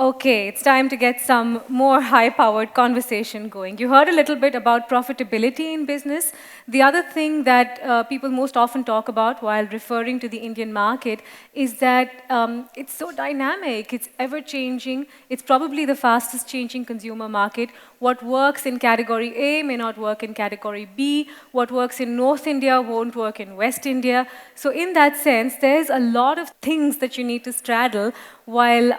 Okay, it's time to get some more high-powered conversation going. You heard a little bit about profitability in business. The other thing that people most often talk about while referring to the Indian market is that it's so dynamic, it's ever-changing, it's probably the fastest-changing consumer market. What works in category A may not work in category B. What works in North India won't work in West India. So in that sense, there's a lot of things that you need to straddle while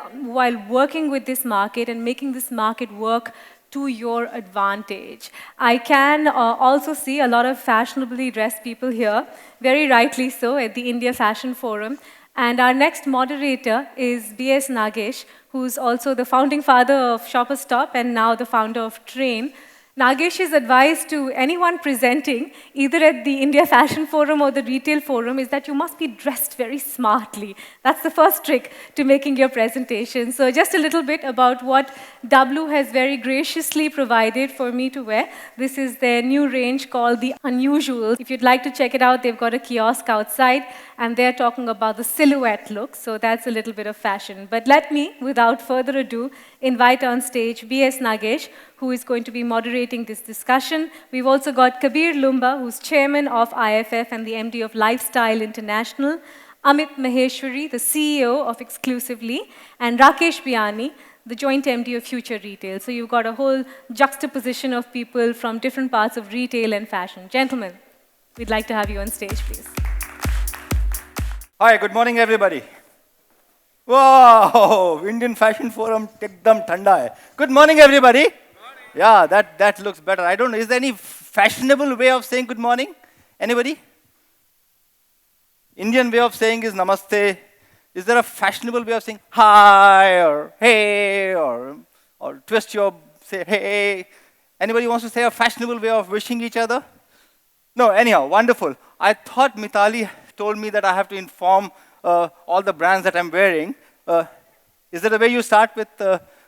working with this market and making this market work to your advantage. I can also see a lot of fashionably dressed people here, very rightly so, at the India Fashion Forum. And our next moderator is B.S. Nagesh, who's also the founding father of Shoppers Stop and now the founder of Train. Nagesh's advice to anyone presenting, either at the India Fashion Forum or the Retail Forum, is that you must be dressed very smartly. That's the first trick to making your presentation. So just a little bit about what W has very graciously provided for me to wear. This is their new range called The Unusual. If you'd like to check it out, they've got a kiosk outside, and they're talking about the silhouette look, so that's a little bit of fashion. But let me, without further ado, invite on stage B.S. Nagesh, who is going to be moderating this discussion. We've also got Kabir Lumba, who's chairman of IFF and the MD of Lifestyle International, Amit Maheshwari, the CEO of Exclusively, and Rakesh Biani, the joint MD of Future Retail. So you've got a whole juxtaposition of people from different parts of retail and fashion. Gentlemen, we'd like to have you on stage, please. Hi, good morning, everybody. Wow, Indian Fashion Forum, ekdam thanda hai. Good morning, everybody. Yeah, that looks better. I don't know, is there any fashionable way of saying good morning? Anybody? Indian way of saying is namaste. Is there a fashionable way of saying hi or hey or twist your, say hey? Anybody wants to say a fashionable way of wishing each other? No, anyhow, wonderful. I thought Mitali told me that I have to inform all the brands that I'm wearing. Is that the way you start with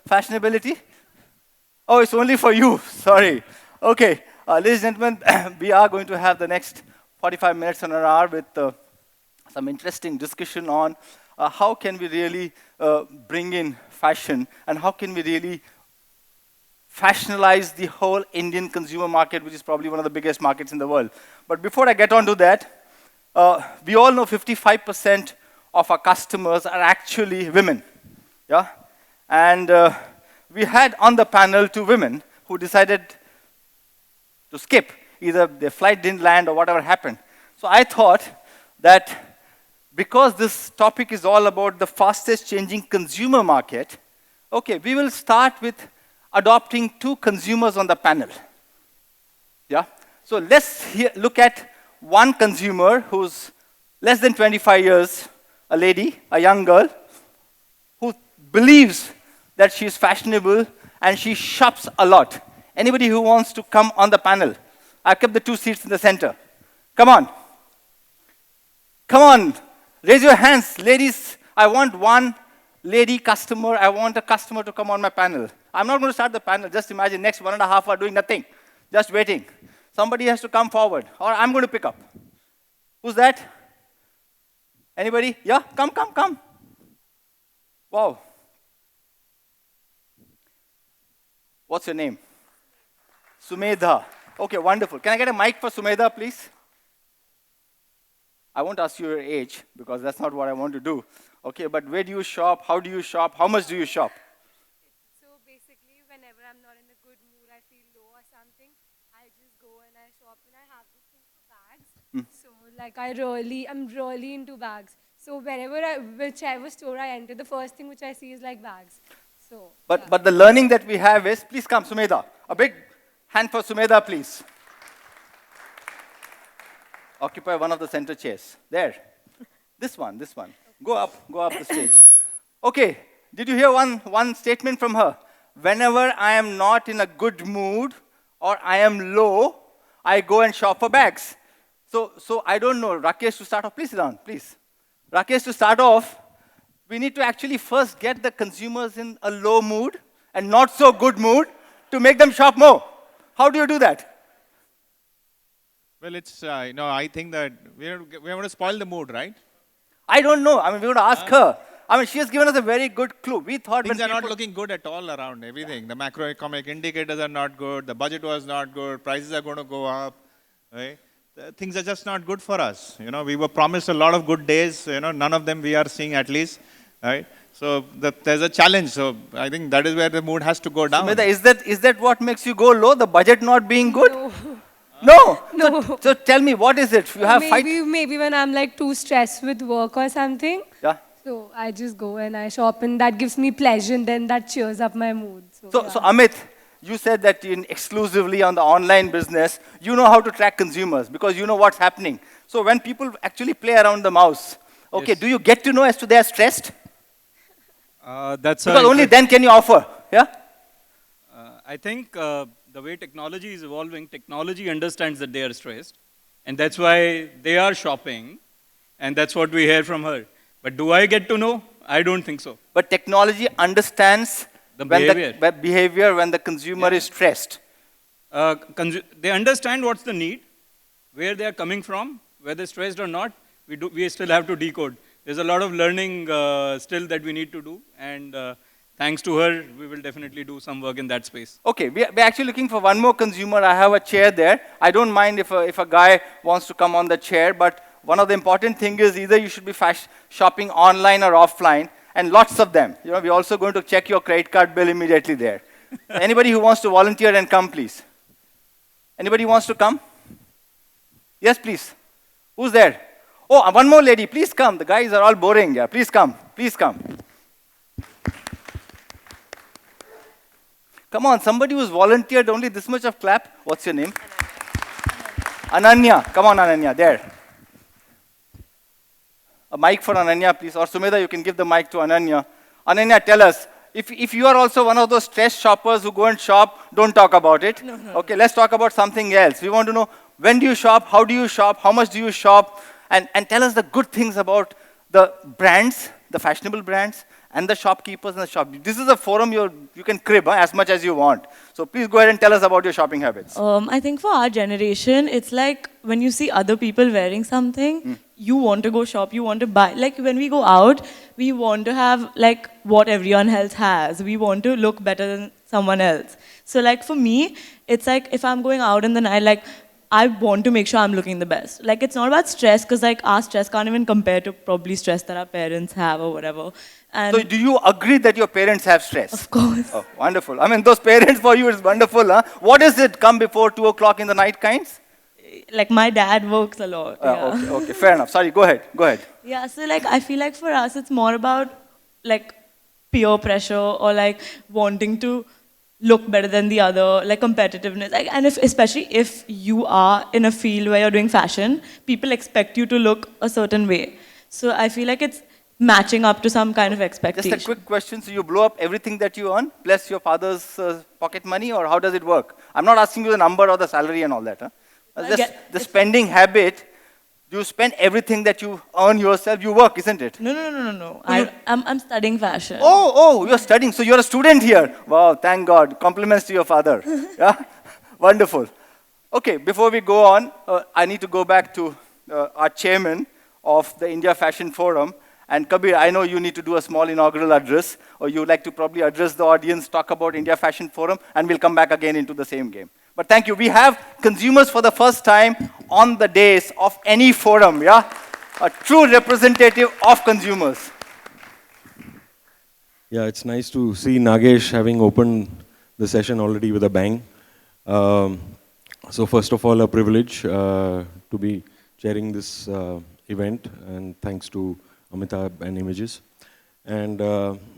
fashionability? Oh, it's only for you. Sorry. Okay, ladies and gentlemen, we are going to have the next 45 minutes on an hour with some interesting discussion on how can we really bring in fashion and how can we really fashionalize the whole Indian consumer market, which is probably one of the biggest markets in the world. But before I get on to that, we all know 55% of our customers are actually women. Yeah? And we had on the panel 2 women who decided to skip. Either their flight didn't land or whatever happened. So I thought that because this topic is all about the fastest changing consumer market, okay, we will start with adopting 2 consumers on the panel. Yeah? So let's look at one consumer who's less than 25 years, a lady, a young girl, who believes that she's fashionable and she shops a lot. Anybody who wants to come on the panel? I've kept the 2 seats in the center. Come on. Come on. Raise your hands. Ladies, I want one lady customer. I want a customer to come on my panel. I'm not going to start the panel. Just imagine next 1.5 hours doing nothing. Just waiting. Somebody has to come forward. Or I'm going to pick up. Who's that? Anybody? Yeah? Come. Wow. What's your name? Sumedha. Okay, wonderful. Can I get a mic for Sumedha, please? I won't ask you your age, because that's not what I want to do. Okay, but where do you shop? How do you shop? How much do you shop? So basically, whenever I'm not in a good mood, I feel low or something, I just go and I shop, and I have this thing for bags. So like I'm really into bags. So whichever store I enter, the first thing which I see is like bags. So. But the learning that we have is, please come, Sumedha. A big hand for Sumedha, please. Occupy one of the center chairs. There. This one. Go up the stage. Okay, did you hear one statement from her? Whenever I am not in a good mood or I am low, I go and shop for bags. So I don't know, Rakesh, to start off, please sit down, please. Rakesh, to start off, we need to actually first get the consumers in a low mood and not so good mood to make them shop more. How do you do that? Well, it's, I think that we don't want to spoil the mood, right? I don't know. I mean, we're going to ask her. I mean, she has given us a very good clue. We thought Things when are not people- looking good at all around everything. The macroeconomic indicators are not good. The budget was not good. Prices are going to go up. Right? Things are just not good for us. You know, we were promised a lot of good days. You know, none of them we are seeing at least. Right? So there's a challenge. So I think that is where the mood has to go down. Sumedha, is that what makes you go low? The budget not being good? No. No. So tell me, what is it? You have Maybe when I'm like too stressed with work or something. Yeah. So I just go and I shop, and that gives me pleasure, and then that cheers up my mood. So yeah. Amit, you said that exclusively on the online business, you know how to track consumers because you know what's happening. So when people actually play around the mouse, okay, Yes. do you get to know as to they are stressed? That's Because only then can you offer, yeah? I think the way technology is evolving, technology understands that they are stressed, and that's why they are shopping, and that's what we hear from her. But do I get to know? I don't think so. But technology understands The when behavior. the behavior when the consumer is stressed. They understand what's the need, where they are coming from, whether stressed or not. We still have to decode. There's a lot of learning still that we need to do, and thanks to her, we will definitely do some work in that space. Okay, we're actually looking for one more consumer. I have a chair there. I don't mind if a guy wants to come on the chair, but one of the important things is either you should be shopping online or offline, and lots of them. You know, we're also going to check your credit card bill immediately there. Anybody who wants to volunteer and come, please. Anybody wants to come? Yes, please. Who's there? Oh, one more lady. Please come. The guys are all boring. Yeah, please come. Please come. Come on, somebody who's volunteered only this much of clap. What's your name? Ananya. Come on, Ananya. There. A mic for Ananya, please. Or Sumedha, you can give the mic to Ananya. Ananya, tell us, if you are also one of those stressed shoppers who go and shop, don't talk about it. No. Okay, let's talk about something else. We want to know, when do you shop? How do you shop? How much do you shop? And tell us the good things about the brands, the fashionable brands, and the shopkeepers in the shop. This is a forum you can crib as much as you want. So please go ahead and tell us about your shopping habits. I think for our generation, it's like when you see other people wearing something, you want to go shop, you want to buy. Like when we go out, we want to have like what everyone else has. We want to look better than someone else. So like for me, it's like if I'm going out in the night, like I want to make sure I'm looking the best. Like it's not about stress, because like our stress can't even compare to probably stress that our parents have or whatever. And So do you agree that your parents have stress? of course. Oh, wonderful. I mean, those parents for you is wonderful, huh? What is it, come before 2 o'clock in the night kinds? Like my dad works a lot. Yeah. Okay, fair enough. Sorry, go ahead. Yeah, so like I feel like for us it's more about like peer pressure or like wanting to look better than the other, like competitiveness. Like, and especially if you are in a field where you're doing fashion, people expect you to look a certain way. So I feel like it's matching up to some kind of expectation. Just a quick question. So you blow up everything that you earn, plus your father's pocket money, or how does it work? I'm not asking you the number or the salary and all that. Huh? Just the spending habit. You spend everything that you earn yourself. You work, isn't it? No. I'm studying fashion. Oh, you're studying. So you're a student here. Wow, thank God. Compliments to your father. Yeah, wonderful. Okay, before we go on, I need to go back to our chairman of the India Fashion Forum. And Kabir, I know you need to do a small inaugural address, or you'd like to probably address the audience, talk about India Fashion Forum, and we'll come back again into the same game. But thank you. We have consumers for the first time on the days of any forum, yeah? A true representative of consumers. Yeah, it's nice to see Nagesh having opened the session already with a bang. So first of all, a privilege to be chairing this event, and thanks to Amitabh and Images. And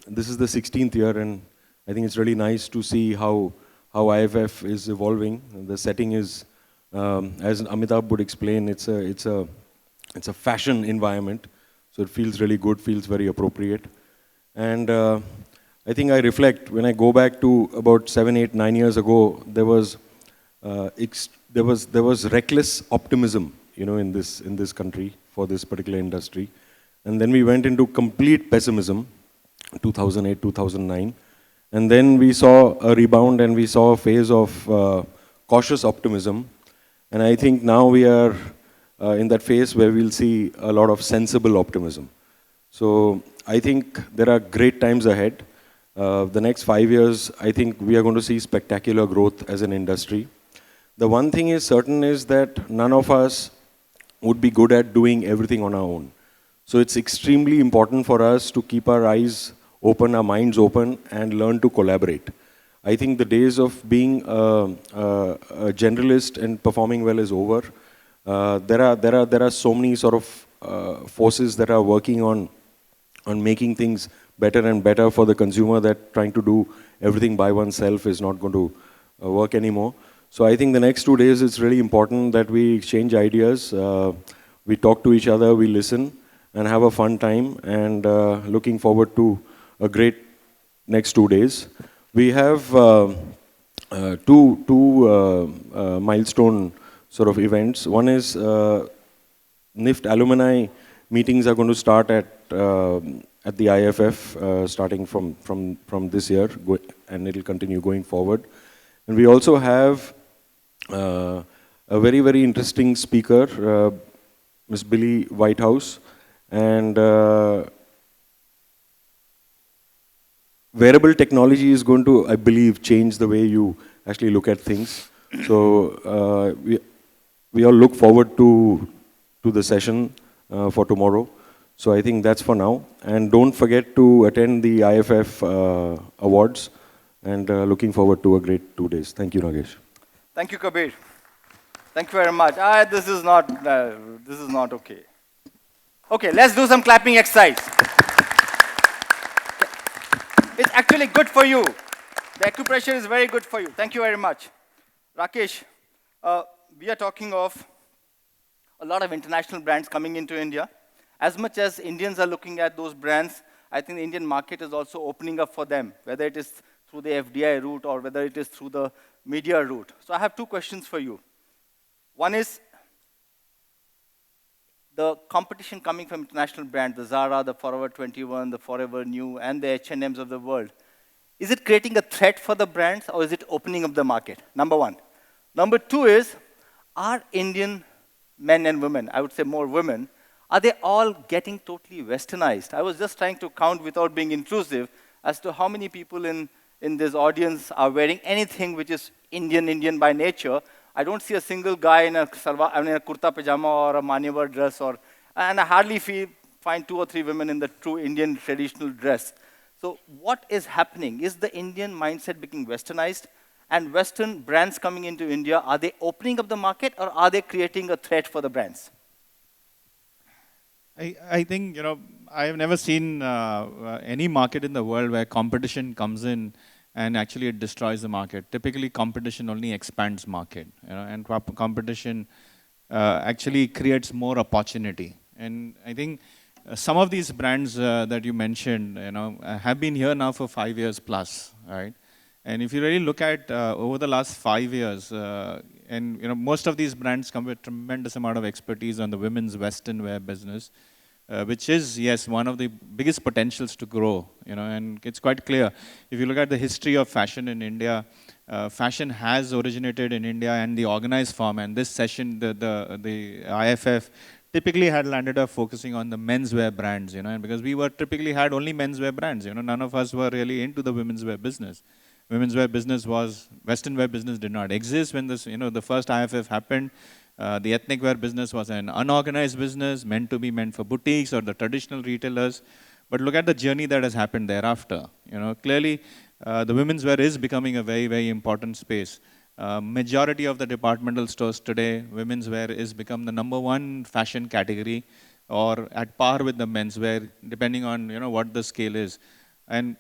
this is the 16th year, and I think it's really nice to see how IFF is evolving. The setting is, as Amitabh would explain, it's a fashion environment, so it feels really good, feels very appropriate. And I think I reflect, when I go back to about 7, 8, 9 years ago, there was reckless optimism, in this country for this particular industry. And then we went into complete pessimism, 2008, 2009. And then we saw a rebound, and we saw a phase of cautious optimism. And I think now we are in that phase where we'll see a lot of sensible optimism. So I think there are great times ahead. The next 5 years, I think we are going to see spectacular growth as an industry. The one thing is certain is that none of us would be good at doing everything on our own. So it's extremely important for us to keep our eyes open, our minds open, and learn to collaborate. I think the days of being a generalist and performing well is over. There are so many sort of forces that are working on making things better and better for the consumer, that trying to do everything by oneself is not going to work anymore. So I think the next 2 days it's really important that we exchange ideas, we talk to each other, we listen, and have a fun time. And looking forward to a great next 2 days. We have two milestone sort of events. One is NIFT alumni meetings are going to start at the IFF starting from this year, and it'll continue going forward. And we also have a very, very interesting speaker, Ms. Billy Whitehouse, and wearable technology is going to, I believe, change the way you actually look at things. So we all look forward to the session for tomorrow. So I think that's for now. And don't forget to attend the IFF awards, and looking forward to a great 2 days. Thank you, Nagesh. Thank you, Kabir. Thank you very much. This is not okay. Okay, let's do some clapping exercise. It's actually good for you. The acupressure is very good for you. Thank you very much. Rakesh, we are talking of a lot of international brands coming into India. As much as Indians are looking at those brands, I think the Indian market is also opening up for them, whether it is through the FDI route or whether it is through the media route. So I have two questions for you. One is the competition coming from international brands, the Zara, the Forever 21, the Forever New, and the H&Ms of the world. Is it creating a threat for the brands, or is it opening up the market? Number one. Number two is, are Indian men and women, I would say more women, are they all getting totally westernized? I was just trying to count without being intrusive as to how many people in this audience are wearing anything which is Indian by nature. I don't see a single guy in a kurta pajama or a manyavar dress, and I hardly find 2 or 3 women in the true Indian traditional dress. So what is happening? Is the Indian mindset becoming westernized? And Western brands coming into India, are they opening up the market, or are they creating a threat for the brands? I think, I have never seen any market in the world where competition comes in and actually it destroys the market. Typically, competition only expands market, and competition actually creates more opportunity. And I think some of these brands that you mentioned, have been here now for 5 years plus, right? And if you really look at over the last 5 years, and most of these brands come with tremendous amount of expertise on the women's Western wear business, which is, yes, one of the biggest potentials to grow, and it's quite clear. If you look at the history of fashion in India, fashion has originated in India and the organized form, and this session, the IFF, typically had landed up focusing on the menswear brands, and because we were typically had only menswear brands, none of us were really into the women's wear business. Women's wear business was, Western wear business did not exist when this, the first IFF happened. The ethnic wear business was an unorganized business, meant for boutiques or the traditional retailers. But look at the journey that has happened thereafter. Clearly, the women's wear is becoming a very, very important space. Majority of the departmental stores today, women's wear is become the #1 fashion category, or at par with the menswear, depending on what the scale is. And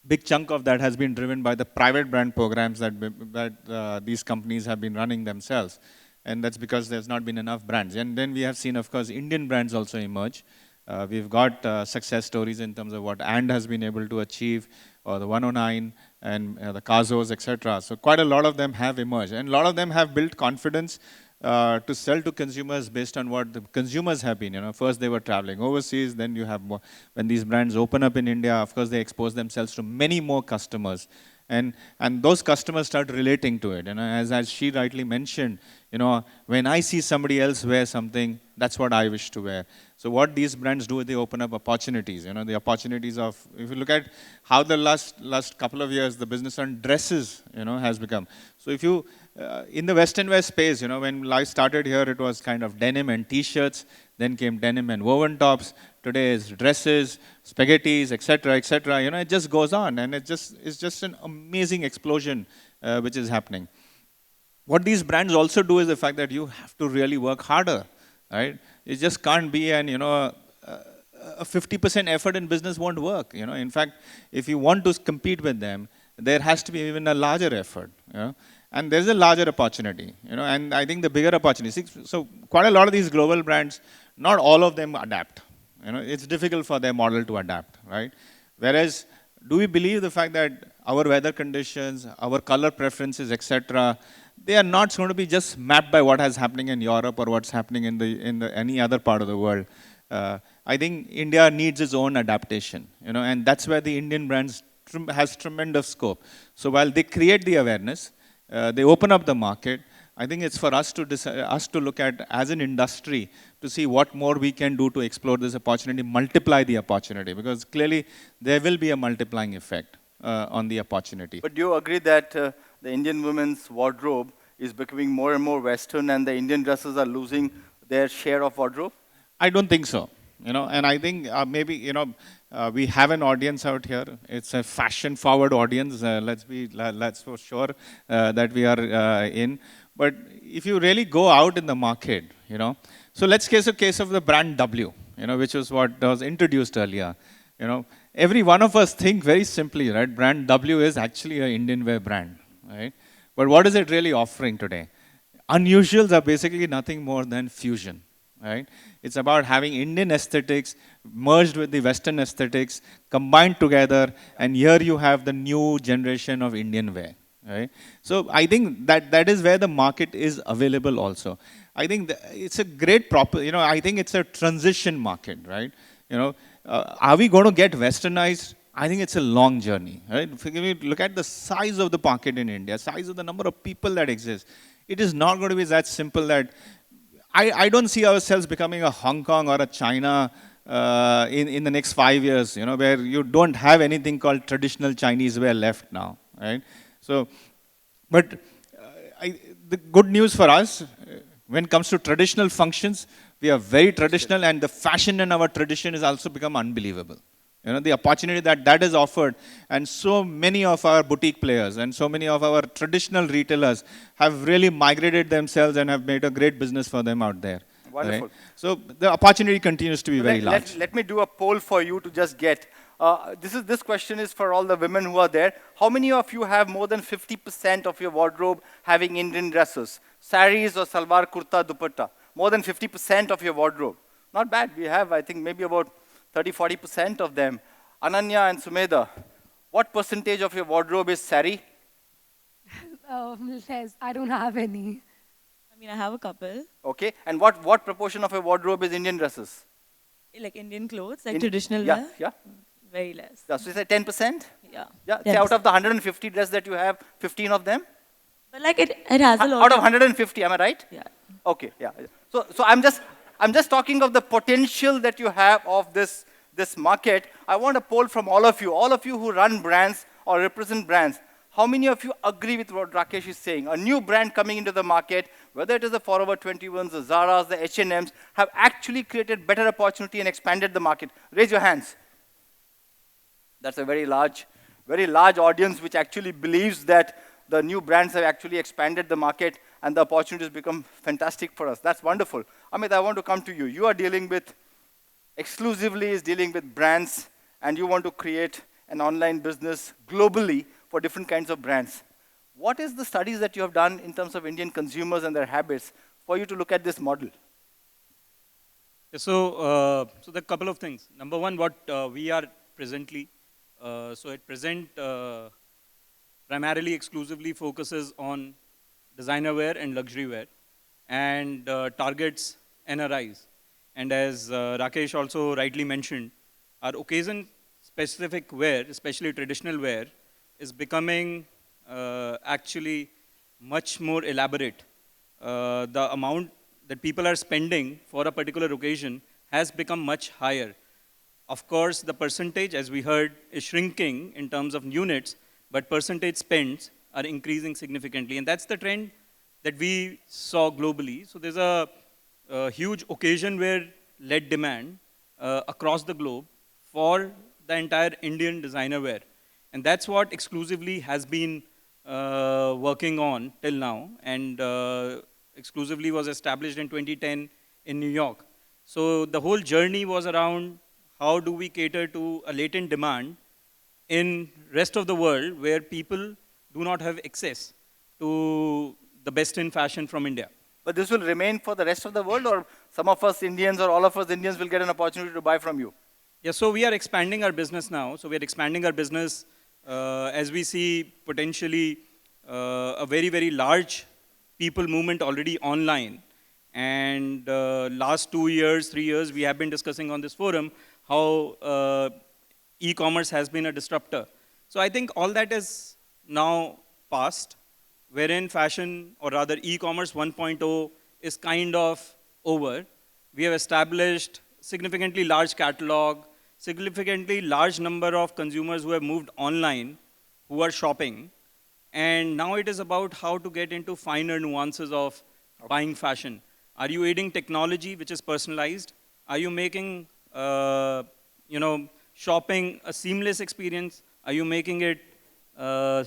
big chunk of that has been driven by the private brand programs that these companies have been running themselves. And that's because there's not been enough brands. And then we have seen, of course, Indian brands also emerge. We've got success stories in terms of what And has been able to achieve, or the 109 and the Kazos, etc. So quite a lot of them have emerged. And a lot of them have built confidence to sell to consumers based on what the consumers have been. First they were traveling overseas, then you have more. When these brands open up in India, of course they expose themselves to many more customers. And those customers start relating to it. As she rightly mentioned, when I see somebody else wear something, that's what I wish to wear. So what these brands do is they open up opportunities, you know, the opportunities of, if you look at how the last couple of years, the business on dresses, you know, has become. So if you, in the Western wear space, you know, when life started here, it was kind of denim and t-shirts, then came denim and woven tops, today is dresses, spaghettis, etc., you know, it just goes on, and it's just an amazing explosion which is happening. What these brands also do is the fact that you have to really work harder, right? It just can't be an, you know, a 50% effort in business won't work, you know. In fact, if you want to compete with them, there has to be even a larger effort, you know. And there's a larger opportunity, you know, and I think the bigger opportunity. So quite a lot of these global brands, not all of them adapt. You know, it's difficult for their model to adapt, right? Whereas, do we believe the fact that our weather conditions, our color preferences, etc., they are not going to be just mapped by what is happening in Europe or what's happening in any other part of the world. I think India needs its own adaptation, you know, and that's where the Indian brands has tremendous scope. So while they create the awareness, they open up the market. I think it's for us to look at as an industry to see what more we can do to explore this opportunity, multiply the opportunity, because clearly there will be a multiplying effect on the opportunity. But do you agree that the Indian women's wardrobe is becoming more and more Western, and the Indian dresses are losing their share of wardrobe? I don't think so. You know, and I think maybe, you know, we have an audience out here. It's a fashion-forward audience. Let's for sure that we are in. But if you really go out in the market, you know, so let's take a case of the brand W, you know, which was what was introduced earlier. You know, every one of us think very simply, right? Brand W is actually an Indian wear brand, right? But what is it really offering today? Unusuals are basically nothing more than fusion, right? It's about having Indian aesthetics merged with the Western aesthetics, combined together, and here you have the new generation of Indian wear, right? So I think that is where the market is available also. I think it's a great you know, I think it's a transition market, right? You know, are we going to get westernized? I think it's a long journey, right? If you look at the size of the market in India, size of the number of people that exist, it is not going to be that simple that I don't see ourselves becoming a Hong Kong or a China in the next 5 years, you know, where you don't have anything called traditional Chinese wear left now, right? So, but the good news for us, when it comes to traditional functions, we are very traditional, and the fashion in our tradition has also become unbelievable. You know, the opportunity that is offered, and so many of our boutique players and so many of our traditional retailers have really migrated themselves and have made a great business for them out there. Wonderful. Right? So the opportunity continues to be very large. Let me do a poll for you to just get. This question is for all the women who are there. How many of you have more than 50% of your wardrobe having Indian dresses? Saris or salwar, kurta, dupatta. More than 50% of your wardrobe. Not bad. We have, I think, maybe about 30-40% of them. Ananya and Sumedha, what percentage of your wardrobe is sari? Less. I don't have any. I mean, I have a couple. Okay. And what proportion of your wardrobe is Indian dresses? Like Indian clothes, like traditional yeah, wear? Yeah. Very less. Yeah. So you say 10%? Yeah. Yeah. Say out of the 150 dresses that you have, 15 of them? But like it has a lot Out of 150, am I right? Yeah. Okay. Yeah. So I'm just talking of the potential that you have of this market. I want a poll from all of you who run brands or represent brands. How many of you agree with what Rakesh is saying? A new brand coming into the market, whether it is the Forever 21s, the Zaras, the H&Ms, have actually created better opportunity and expanded the market. Raise your hands. That's a very large audience which actually believes that the new brands have actually expanded the market and the opportunities become fantastic for us. That's wonderful. Amit, I want to come to you. You are dealing with, exclusively is dealing with brands, and you want to create an online business globally for different kinds of brands. What is the studies that you have done in terms of Indian consumers and their habits for you to look at this model? So there are a couple of things. Number one, what we are presently, so at present, primarily exclusively focuses on designer wear and luxury wear, and targets NRIs. And as Rakesh also rightly mentioned, our occasion-specific wear, especially traditional wear, is becoming actually much more elaborate. The amount that people are spending for a particular occasion has become much higher. Of course, the percentage, as we heard, is shrinking in terms of units, but percentage spends are increasing significantly. And that's the trend that we saw globally. So there's a huge occasion where led demand across the globe for the entire Indian designer wear. And that's what exclusively has been working on till now. And exclusively was established in 2010 in New York. So the whole journey was around how do we cater to a latent demand in rest of the world where people do not have access to the best in fashion from India. But this will remain for the rest of the world, or some of us Indians or all of us Indians will get an opportunity to buy from you? Yeah, so we are expanding our business now. So we are expanding our business as we see potentially a very, very large people movement already online. And last 2 years, 3 years, we have been discussing on this forum how e-commerce has been a disruptor. So I think all that is now past, wherein fashion, or rather e-commerce 1.0 is kind of over. We have established significantly large catalog, significantly large number of consumers who have moved online, who are shopping. And now it is about how to get into finer nuances of buying fashion. Are you aiding technology, which is personalized? Are you making, shopping a seamless experience? Are you making it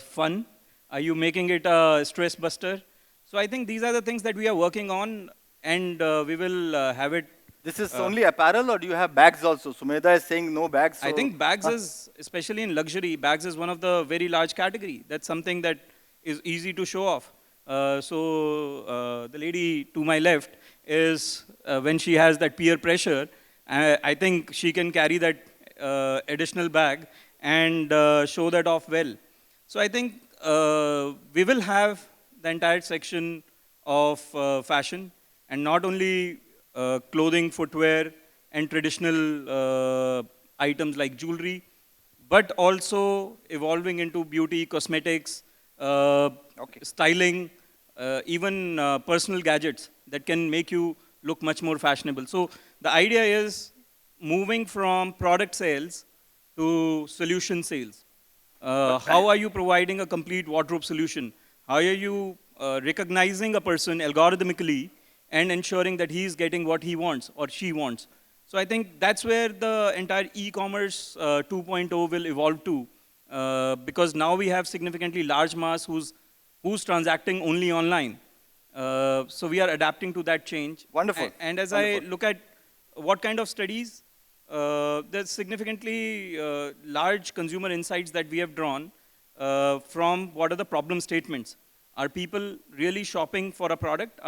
fun? Are you making it a stress buster? So I think these are the things that we are working on, and we will have it. This is only apparel, or do you have bags also? Sumedha is saying no bags. So I think bags is, especially in luxury, bags is one of the very large category. That's something that is easy to show off. The lady to my left is, when she has that peer pressure, I think she can carry that additional bag and show that off well. So I think we will have the entire section of fashion, and not only clothing, footwear, and traditional items like jewelry, but also evolving into beauty, cosmetics, styling, even personal gadgets that can make you look much more fashionable. So the idea is moving from product sales to solution sales. How are you providing a complete wardrobe solution? How are you recognizing a person algorithmically and ensuring that he is getting what he wants or she wants? So I think that's where the entire e-commerce 2.0 will evolve to, because now we have significantly large mass who's transacting only online. So we are adapting to that change. Wonderful. And as Wonderful. I look at what kind of studies, there's significantly large consumer insights that we have drawn from what are the problem statements. Are people really shopping for a product?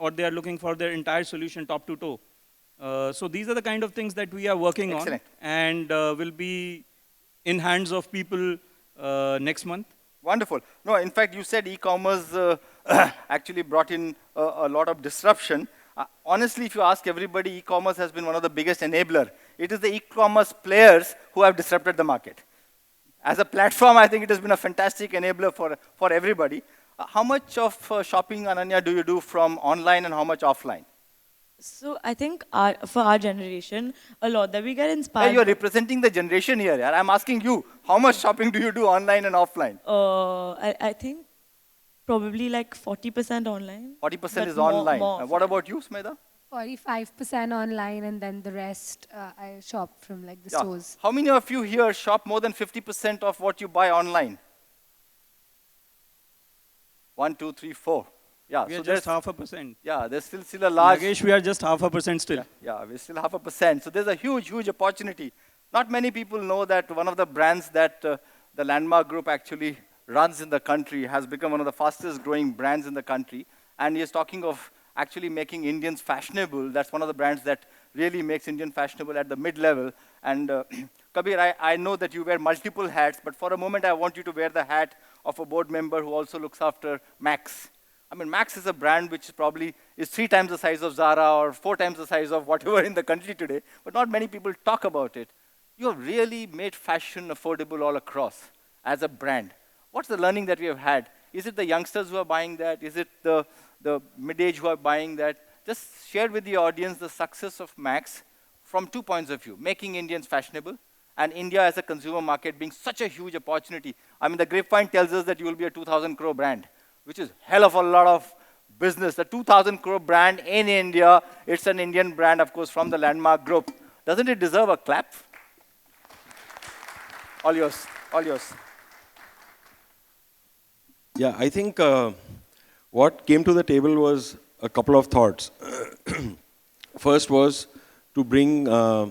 Or they are looking for their entire solution top to toe? So these are the kind of things that we are working Excellent. on, and will be in hands of people next month. Wonderful. No, in fact, you said e-commerce actually brought in a lot of disruption. Honestly, if you ask everybody, e-commerce has been one of the biggest enabler. It is the e-commerce players who have disrupted the market. As a platform, I think it has been a fantastic enabler for everybody. How much of shopping, Ananya, do you do from online and how much offline? So I think for our generation, a lot that we get Hey, inspired. you are representing the generation here. Yaar. I'm asking you, how much shopping do you do online and offline? I think probably like 40% online. 40% but is more- online. more What offline. about you, Smeda? 45% online, and then the rest I shop from like the Yeah. stores. How many of you here shop more than 50% of what you buy online? 1, 2, 3, 4. Yeah, We so are there's, just 0.5%. yeah, there's still a large. Nagesh, we are just 0.5% still. Yeah, we're still 0.5%. So there's a huge opportunity. Not many people know that one of the brands that the Landmark Group actually runs in the country has become one of the fastest growing brands in the country. And he is talking of actually making Indians fashionable. That's one of the brands that really makes Indian fashionable at the mid-level. And Kabir, I know that you wear multiple hats, but for a moment I want you to wear the hat of a board member who also looks after Max. I mean, Max is a brand which probably is 3 times the size of Zara or 4 times the size of whatever in the country today, but not many people talk about it. You have really made fashion affordable all across as a brand. What's the learning that we have had? Is it the youngsters who are buying that? Is it the mid-age who are buying that? Just share with the audience the success of Max from 2 points of view, making Indians fashionable, and India as a consumer market being such a huge opportunity. I mean, the grapevine tells us that you will be a 2,000 crore brand, which is hell of a lot of business. The 2,000 crore brand in India, it's an Indian brand, of course, from the Landmark Group. Doesn't it deserve a clap? All yours, all yours. Yeah, I think what came to the table was a couple of thoughts. First was to bring a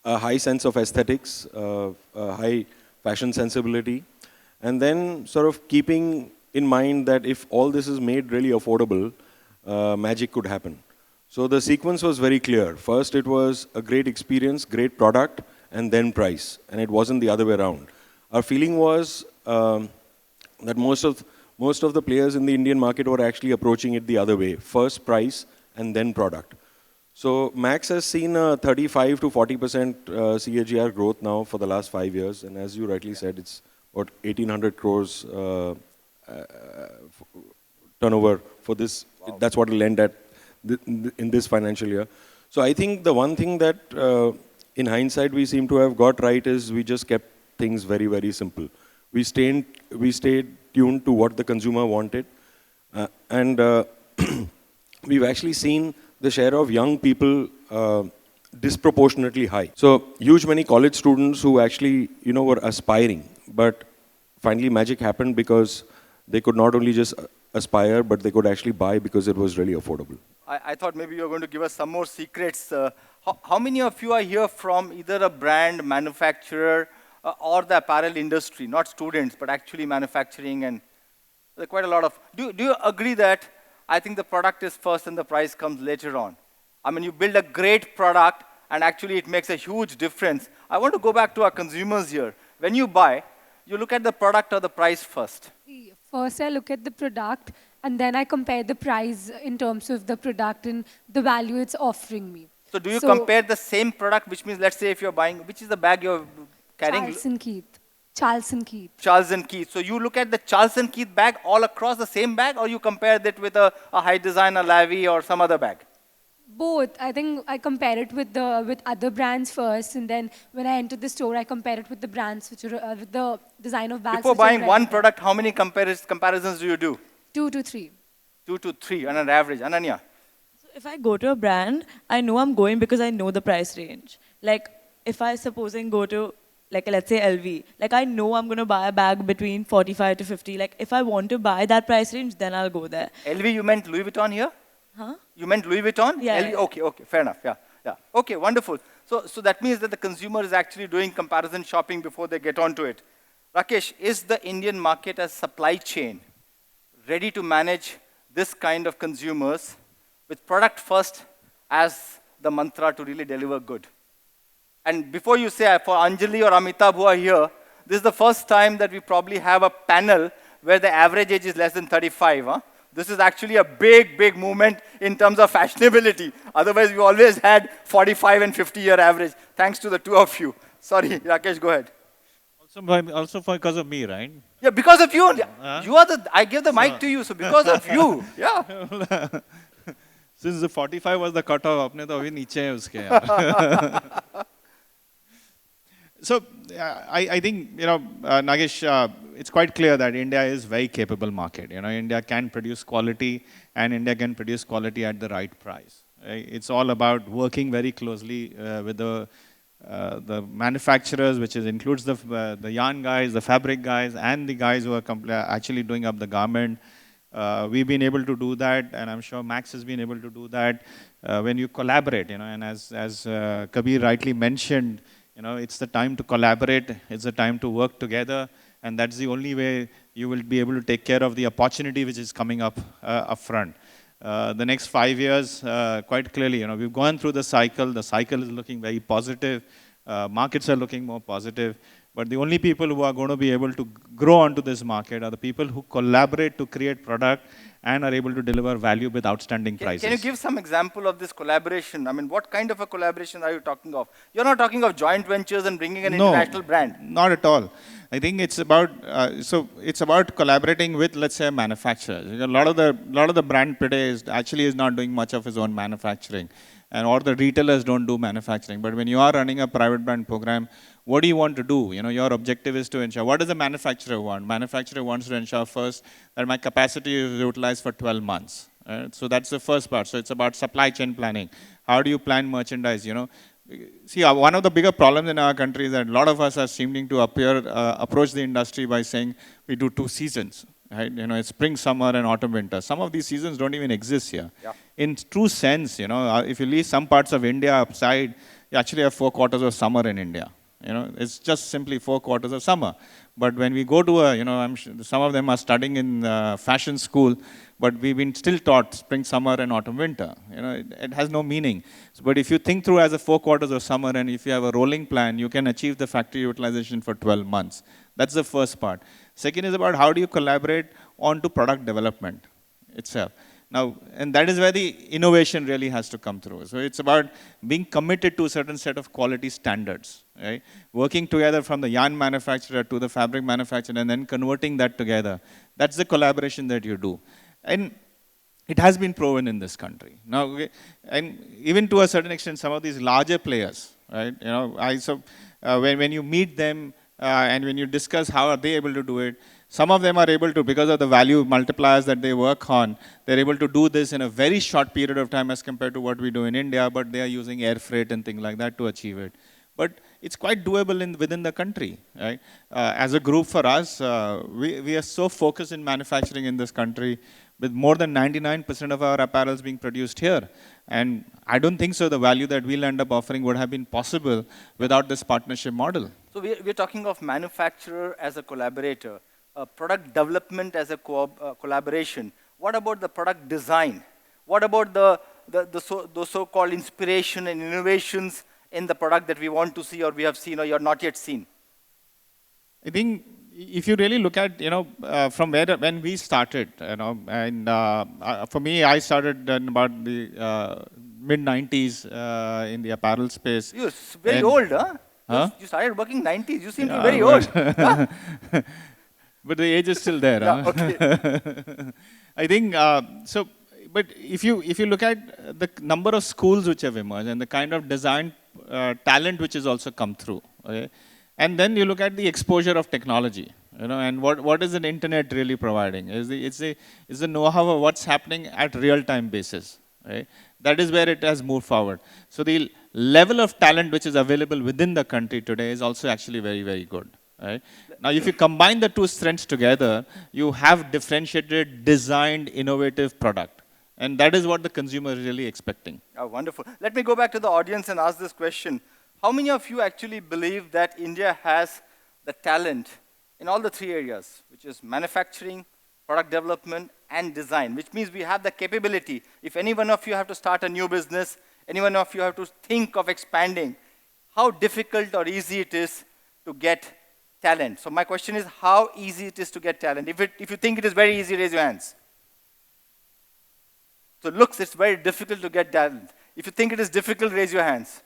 high sense of aesthetics, a high fashion sensibility, and then sort of keeping in mind that if all this is made really affordable, magic could happen. So the sequence was very clear. First, it was a great experience, great product, and then price. And it wasn't the other way around. Our feeling was that most of the players in the Indian market were actually approaching it the other way. First price, and then product. So Max has seen a 35 to 40% CAGR growth now for the last 5 years. And as you rightly said, it's about 1,800 crores turnover for this. Wow. That's what it'll end at in this financial year. So I think the one thing that in hindsight we seem to have got right is we just kept things very, very simple. We stayed tuned to what the consumer wanted. And we've actually seen the share of young people disproportionately high. So huge many college students who actually, were aspiring, but finally magic happened because they could not only just aspire, but they could actually buy because it was really affordable. I thought maybe you were going to give us some more secrets. How many of you are here from either a brand, manufacturer, or the apparel industry? Not students, but actually manufacturing, and there are quite a lot of... Do you agree that I think the product is first and the price comes later on? I mean, you build a great product, and actually it makes a huge difference. I want to go back to our consumers here. When you buy, you look at the product or the price first? First, I look at the product, and then I compare the price in terms of the product and the value it's offering me. So do you compare the same product, which means, let's say if you're buying, which is the bag you're carrying? Charles & Keith. Charles & Keith. So you look at the Charles & Keith bag all across the same bag, or you compare that with a high designer Lavi or some other bag? Both. I think I compare it with other brands first, and then when I enter the store, I compare it with the brands which are with the design of bags. Before buying one product, how many comparisons do you do? 2 to 3. 2 to 3 on an average. Ananya? So if I go to a brand, I know I'm going because I know the price range. Like if I supposing go to, like let's say LV, like I know I'm going to buy a bag between 45 to 50. Like if I want to buy that price range, then I'll go there. LV, you meant Louis Vuitton here? Huh? You meant Louis Vuitton? Yeah. LV? Okay, fair enough. Yeah. Okay, wonderful. So that means that the consumer is actually doing comparison shopping before they get onto it. Rakesh, is the Indian market as supply chain ready to manage this kind of consumers with product first as the mantra to really deliver good? And before you say, for Anjali or Amitabh who are here, this is the first time that we probably have a panel where the average age is less than 35. Huh? This is actually a big movement in terms of fashionability. Otherwise, we always had 45 and 50-year average, thanks to the two of you. Sorry, Rakesh, go ahead. Also because of me, right? Yeah, because of you. You are I gave the mic to you, so because of you. Yeah. Since the 45 was the cutoff, apne to abhi niche hai uske yaar. So I think, Nagesh, it's quite clear that India is a very capable market. India can produce quality, and India can produce quality at the right price. Right? It's all about working very closely with the manufacturers, which includes the yarn guys, the fabric guys, and the guys who are actually doing up the garment. We've been able to do that, and I'm sure Max has been able to do that when you collaborate. And as Kabir rightly mentioned, it's the time to collaborate. It's the time to work together, and that's the only way you will be able to take care of the opportunity which is coming up front. The next 5 years, quite clearly, we've gone through the cycle. The cycle is looking very positive. Markets are looking more positive. But the only people who are going to be able to grow onto this market are the people who collaborate to create product and are able to deliver value with outstanding prices. Can you give some example of this collaboration? I mean, what kind of a collaboration are you talking of? You're not talking of joint ventures and bringing an international brand. Not at all. I think it's about it's about collaborating with, let's say, a manufacturer. A lot of the brand today is not doing much of his own manufacturing. and or the retailers don't do manufacturing. But when you are running a private brand program, what do you want to do? You know, your objective is to ensure, what does the manufacturer want? Manufacturer wants to ensure first that my capacity is utilized for 12 months. So that's the first part. So it's about supply chain planning. How do you plan merchandise, you know? See, one of the bigger problems in our country is that a lot of us are seeming to approach the industry by saying we do 2 seasons, right? You know, it's spring, summer, and autumn, winter. Some of these seasons don't even exist here. Yeah. In true sense, you know, if you leave some parts of India upside, you actually have 4 quarters of summer in India. You know, it's just simply 4 quarters of summer. But when we go to you know, I'm sure some of them are studying in fashion school, but we've been still taught spring, summer, and autumn, winter. You know, it has no meaning. So, but if you think through as a 4 quarters of summer, and if you have a rolling plan, you can achieve the factory utilization for 12 months. That's the first part. Second is about how do you collaborate on to product development itself. Now, and that is where the innovation really has to come through. So it's about being committed to a certain set of quality standards, right? Working together from the yarn manufacturer to the fabric manufacturer and then converting that together. That's the collaboration that you do. And it has been proven in this country. Now, and even to a certain extent, some of these larger players, right? You know, when you meet them and when you discuss how are they able to do it, some of them are able to, because of the value multipliers that they work on, they're able to do this in a very short period of time as compared to what we do in India, but they are using air freight and things like that to achieve it. But it's quite doable within the country, right? As a group for us, we are so focused in manufacturing in this country, with more than 99% of our apparels being produced here. And I don't think so the value that we'll end up offering would have been possible without this partnership model. So we're talking of manufacturer as a collaborator, product development as a collaboration. What about the product design? What about the so-called inspiration and innovations in the product that we want to see or we have seen or you're not yet seen? I think if you really look at, you know, from when we started, you know, and for me, I started in about the mid-90s in the apparel space. You're very old, huh? Huh? You started working 90s. You seem to be very old. Huh? But the age is still there. Yeah, Huh? okay. I think, so, but if you look at the number of schools which have emerged and the kind of design talent which has also come through, okay? And then you look at the exposure of technology, you know, and what is the internet really providing? It's the know-how of what's happening at real-time basis, right? That is where it has moved forward. So the level of talent which is available within the country today is also actually very, very good. Right? Now, if you combine the two strengths together, you have differentiated, designed, innovative product. And that is what the consumer is really expecting. Oh, wonderful. Let me go back to the audience and ask this question. How many of you actually believe that India has the talent in all the 3 areas, which is manufacturing, product development, and design, which means we have the capability. If any one of you have to start a new business, any one of you have to think of expanding, how difficult or easy it is to get talent. So my question is, how easy it is to get talent? If you think it is very easy, raise your hands. So it looks, it's very difficult to get talent. If you think it is difficult, raise your hands.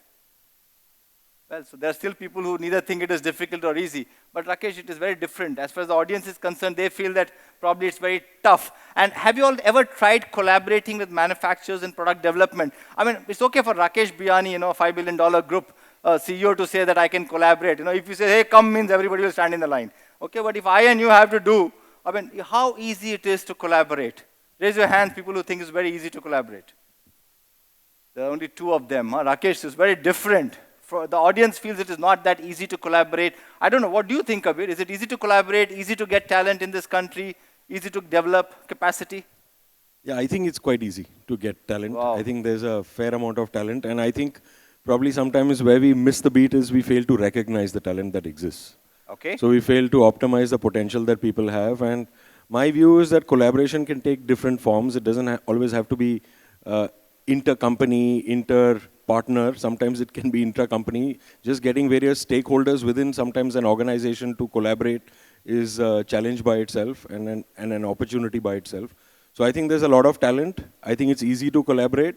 Well, so there are still people who neither think it is difficult or easy. But Rakesh, it is very different. As far as the audience is concerned, they feel that probably it's very tough. And have you all ever tried collaborating with manufacturers in product development? I mean, it's okay for Rakesh Biyani, you know, a $5 billion group CEO to say that I can collaborate. You know, if you say, hey, come, means everybody will stand in the line. Okay, but if I and you have to do, I mean, how easy it is to collaborate? Raise your hands, people who think it's very easy to collaborate. There are only 2 of them. Huh? Rakesh is very different. For the audience feels it is not that easy to collaborate. I don't know, what do you think of it? Is it easy to collaborate, easy to get talent in this country, easy to develop capacity? Yeah, I think it's quite easy to get talent. Wow. I think there's a fair amount of talent, and I think probably sometimes where we miss the beat is we fail to recognize the talent that exists. Okay. So we fail to optimize the potential that people have, and my view is that collaboration can take different forms. It doesn't always have to be inter-company, inter-partner. Sometimes it can be intra-company. Just getting various stakeholders within sometimes an organization to collaborate is a challenge by itself and an opportunity by itself. So I think there's a lot of talent. I think it's easy to collaborate.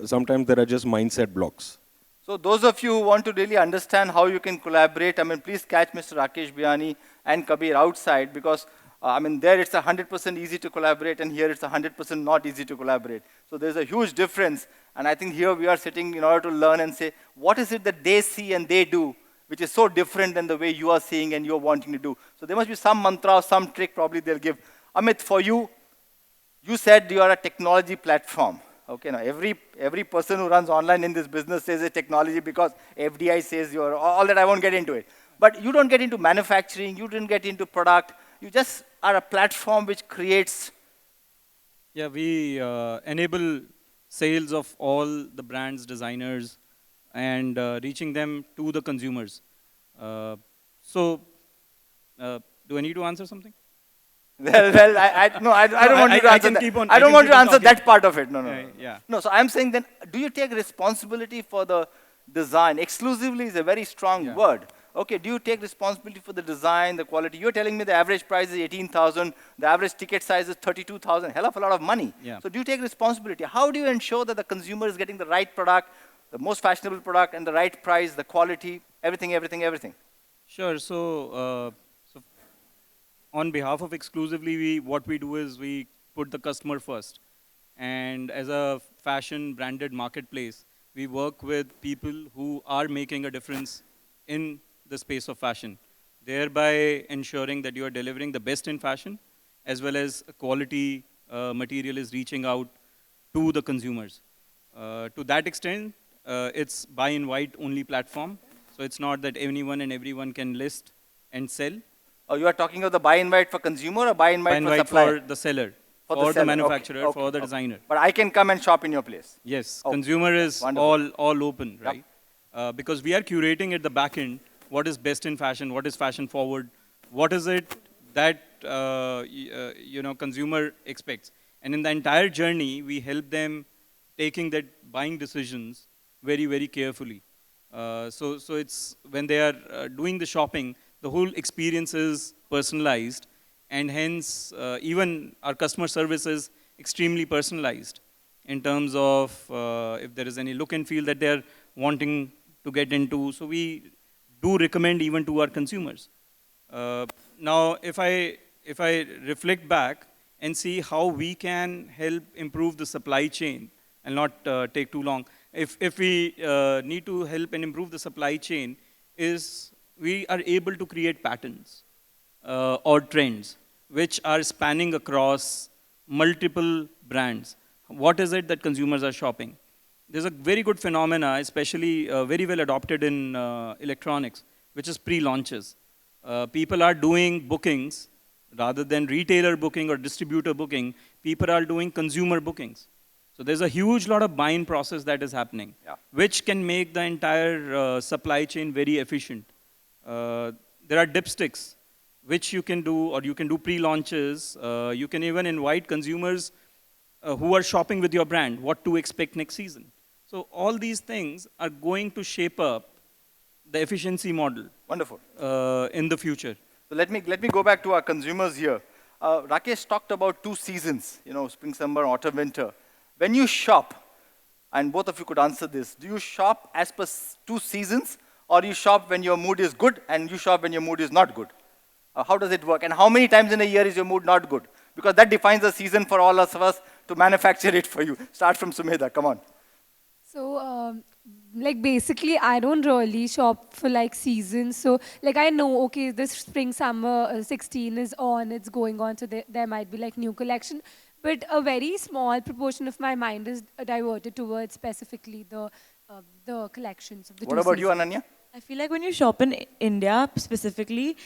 Sometimes there are just mindset blocks. So those of you who want to really understand how you can collaborate, I mean, please catch Mr. Rakesh Biyani and Kabir outside, because I mean, there it's 100% easy to collaborate, and here it's 100% not easy to collaborate. So there's a huge difference, and I think here we are sitting in order to learn and say, what is it that they see and they do, which is so different than the way you are seeing and you're wanting to do. So there must be some mantra or some trick probably they'll give. Amit, for you, you said you are a technology platform. Okay, now every person who runs online in this business says it's technology because FDI says you're, all that, I won't get into it. But you don't get into manufacturing, you didn't get into product, you just are a platform which creates. Yeah, we enable sales of all the brands, designers, and reaching them to the consumers. So, do I need to answer something? Well, I don't want you to I answer can that. keep on- I I don't can want keep to on answer talking. that part of it. No. Yeah. No, so I'm saying then, do you take responsibility for the design? Exclusively is a very strong Yeah. word. Okay, do you take responsibility for the design, the quality? You're telling me the average price is 18,000, the average ticket size is 32,000, hell of a lot of money. Yeah. So do you take responsibility? How do you ensure that the consumer is getting the right product, the most fashionable product, and the right price, the quality, everything? Sure. So on behalf of Exclusively, what we do is we put the customer first. And as a fashion branded marketplace, we work with people who are making a difference in the space of fashion, thereby ensuring that you are delivering the best in fashion, as well as quality material is reaching out to the consumers. To that extent, it's buy invite only platform. So it's not that anyone and everyone can list and sell. Oh, you are talking of the buy invite for consumer or buy invite Buy for invite supplier? for the seller, For for the the seller. manufacturer, Okay, for the okay. designer. But I can come and shop in your place. Yes, Oh, consumer is wonderful. all open, right? Because we are curating at the back end what is best in fashion, what is fashion forward, what is it that consumer expects, and in the entire journey we help them taking that buying decisions very carefully. So it's when they are doing the shopping, the whole experience is personalized, and hence even our customer service is extremely personalized in terms of if there is any look and feel that they're wanting to get into. So we do recommend even to our consumers. Now, if I reflect back and see how we can help improve the supply chain, I'll not take too long. If we need to help and improve the supply chain, is we are able to create patterns or trends which are spanning across multiple brands. What is it that consumers are shopping? There's a very good phenomena, especially very well adopted in electronics, which is pre-launches. People are doing bookings rather than retailer booking or distributor booking. People are doing consumer bookings. So there's a huge lot of buying process that is happening, which can make the entire supply chain very efficient. There are dipsticks, which you can do, or you can do pre-launches. You can even invite consumers who are shopping with your brand, what to expect next season. So all these things are going to shape up the efficiency model. Wonderful. In the future. So let me go back to our consumers here. Rakesh talked about 2 seasons, spring, summer, autumn, winter. When you shop, and both of you could answer this, do you shop as per 2 seasons, or you shop when your mood is good and you shop when your mood is not good? How does it work? And how many times in a year is your mood not good? Because that defines the season for all of us to manufacture it for you. Start from Sumedha, come on. So, basically, I don't really shop for seasons. So, I know, okay, this spring summer 16 is on, it's going on, so there might be new collection. But a very small proportion of my mind is diverted towards specifically the collections of the What two about you, seasons. Ananya? I feel like when you shop in India specifically,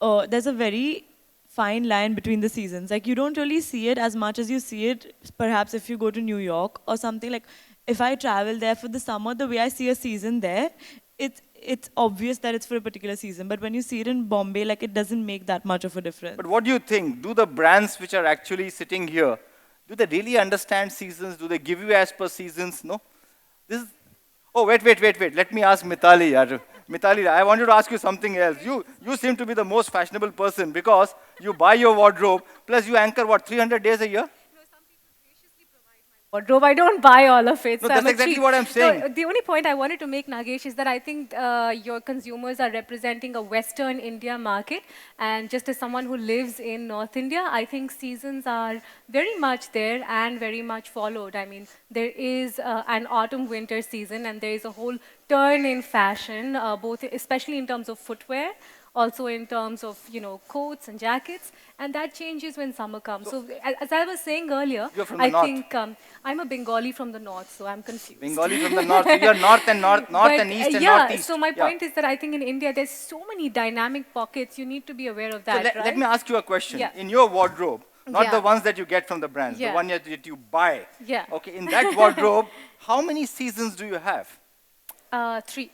there's a very fine line between the seasons. You don't really see it as much as you see it perhaps if you go to New York or something. If I travel there for the summer, the way I see a season there, it's obvious that it's for a particular season. But when you see it in Bombay, it doesn't make that much of a difference. But what do you think? Do the brands which are actually sitting here, do they really understand seasons? Do they give you as per seasons? No? Oh, wait. Let me ask Mitali. Mitali, I wanted to ask you something else. You seem to be the most fashionable person because you buy your wardrobe, plus you anchor, 300 days a year? wardrobe. I don't buy all of it. No, so that's I'm a exactly cheap. what I'm saying. No, the only point I wanted to make, Nagesh, is that I think your consumers are representing a Western India market. And just as someone who lives in North India, I think seasons are very much there and very much followed. I mean, there is an autumn-winter season, and there is a whole turn in fashion, both especially in terms of footwear, also in terms of, coats and jackets, and that changes when summer comes. So, as I was saying earlier, You're from the I north. think I'm a Bengali from the north, so I'm confused. Bengali from the north. So you're north But, and east and yeah, northeast. so my Yeah. point is that I think in India there's so many dynamic pockets. You need to be aware of So that, let me ask you a question. Yeah. In your wardrobe, not Yeah. the ones that you get from the brands, the Yeah. one that you buy. Yeah. Okay, in that wardrobe, how many seasons do you have? 3.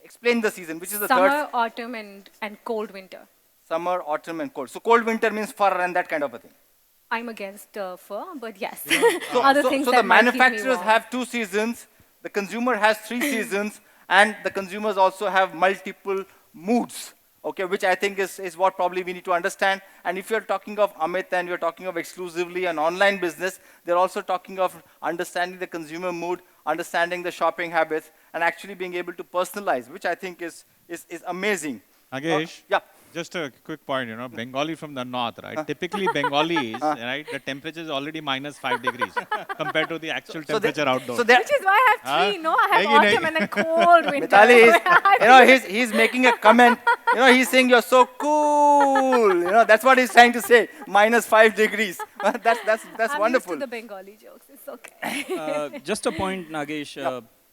Explain the season, which is the Summer, third. autumn, and cold winter. Summer, autumn, and cold. So cold winter means fur and that kind of a thing. I'm against fur, but yes. So, Other so, things so that the might keep me manufacturers warm. have 2 seasons, the consumer has 3 seasons, and the consumers also have multiple moods. Okay, which I think is what probably we need to understand. And if you're talking of Amit and you're talking of exclusively an online business, they're also talking of understanding the consumer mood, understanding the shopping habits, and actually being able to personalize, which I think is amazing. Nagesh, Yeah. just a quick point, Bengali from the north, right? Typically, Bengalis, right, the temperature is already -5 degrees compared to the actual temperature outdoors. So Which is why I have 3, no? I have Negi, autumn and a cold winter. Mitali is, he's making a comment. He's saying you're so cool. That's what he's trying to say. -5 degrees. That's I'm wonderful. used to the Bengali jokes. It's okay. Just a point, Nagesh,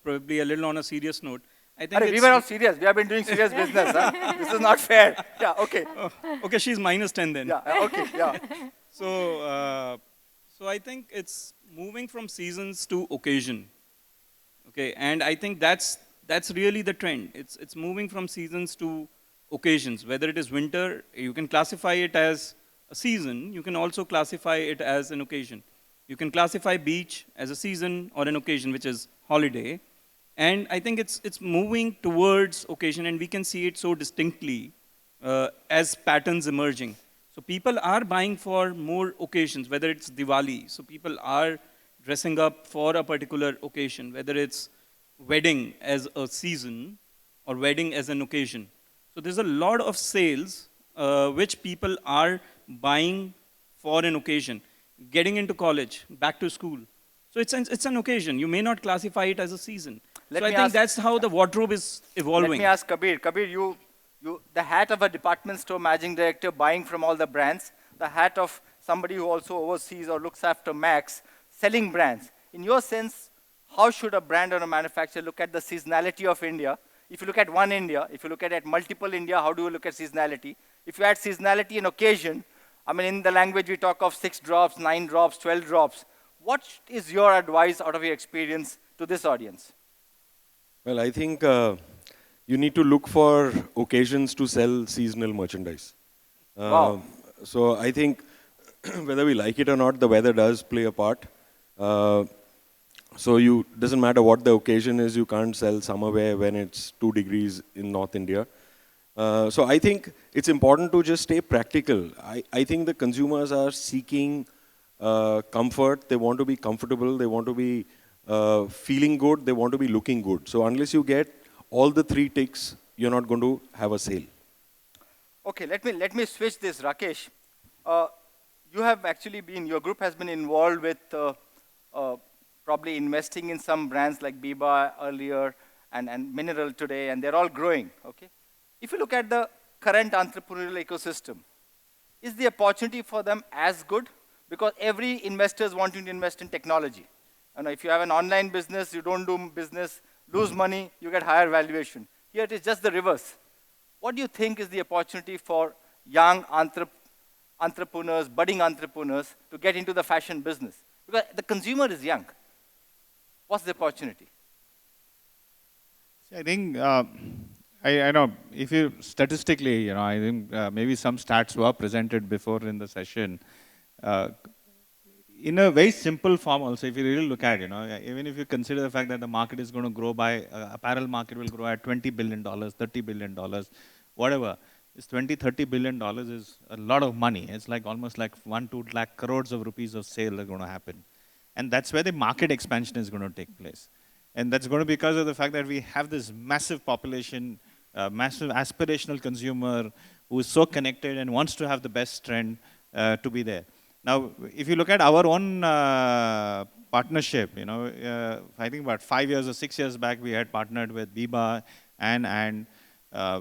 probably a little on a serious note. I think Arey, we were all serious. We have been doing serious business. Huh? This is not fair. Yeah, okay. okay, she's -10 then. Yeah, okay, yeah. So I think it's moving from seasons to occasion. Okay, and I think that's really the trend. It's moving from seasons to occasions. Whether it is winter, you can classify it as a season. You can also classify it as an occasion. You can classify beach as a season or an occasion, which is holiday. And I think it's moving towards occasion, and we can see it so distinctly as patterns emerging. So people are buying for more occasions, whether it's Diwali. So people are dressing up for a particular occasion, whether it's wedding as a season or wedding as an occasion. So there's a lot of sales which people are buying for an occasion. Getting into college, back to school. So it's an occasion. You may not classify it as a season. So I think that's how the wardrobe is evolving. Let me ask Kabir. Kabir, the hat of a department store managing director buying from all the brands, the hat of somebody who also oversees or looks after Max, selling brands. In your sense, how should a brand or a manufacturer look at the seasonality of India? If you look at one India, if you look at multiple India, how do you look at seasonality? If you add seasonality and occasion, I mean, in the language we talk of 6 drops, 9 drops, 12 drops. What is your advice out of your experience to this audience? Well, I think you need to look for occasions to sell seasonal merchandise. Wow. So I think whether we like it or not, the weather does play a part. So doesn't matter what the occasion is, you can't sell summer wear when it's 2 degrees in North India. So I think it's important to just stay practical. I think the consumers are seeking comfort. They want to be comfortable. They want to be feeling good. They want to be looking good. So unless you get all the 3 ticks, you're not going to have a sale. Okay, let me switch this, Rakesh. You have actually your group has been involved with probably investing in some brands like Biba earlier and Mineral today, and they're all growing, okay? If you look at the current entrepreneurial ecosystem, is the opportunity for them as good? Because every investor is wanting to invest in technology. And if you have an online business, you don't do business, lose money, you get higher valuation. Here it is just the reverse. What do you think is the opportunity for young entrepreneurs, budding entrepreneurs, to get into the fashion business? Because the consumer is young. What's the opportunity? I think, I know, if you statistically, I think maybe some stats were presented before in the session. In a very simple form also, if you really look at it, even if you consider the fact that the market is going to grow by, apparel market will grow at $20 billion, $30 billion, whatever, this $20-30 billion is a lot of money. It's like almost like 1-2 lakh crores of rupees of sale are going to happen. And that's where the market expansion is going to take place. And that's going to be because of the fact that we have this massive population, massive aspirational consumer who is so connected and wants to have the best trend to be there. Now, if you look at our own partnership, I think about 5 years or 6 years back, we had partnered with Biba and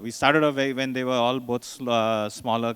we started off when they were all both smaller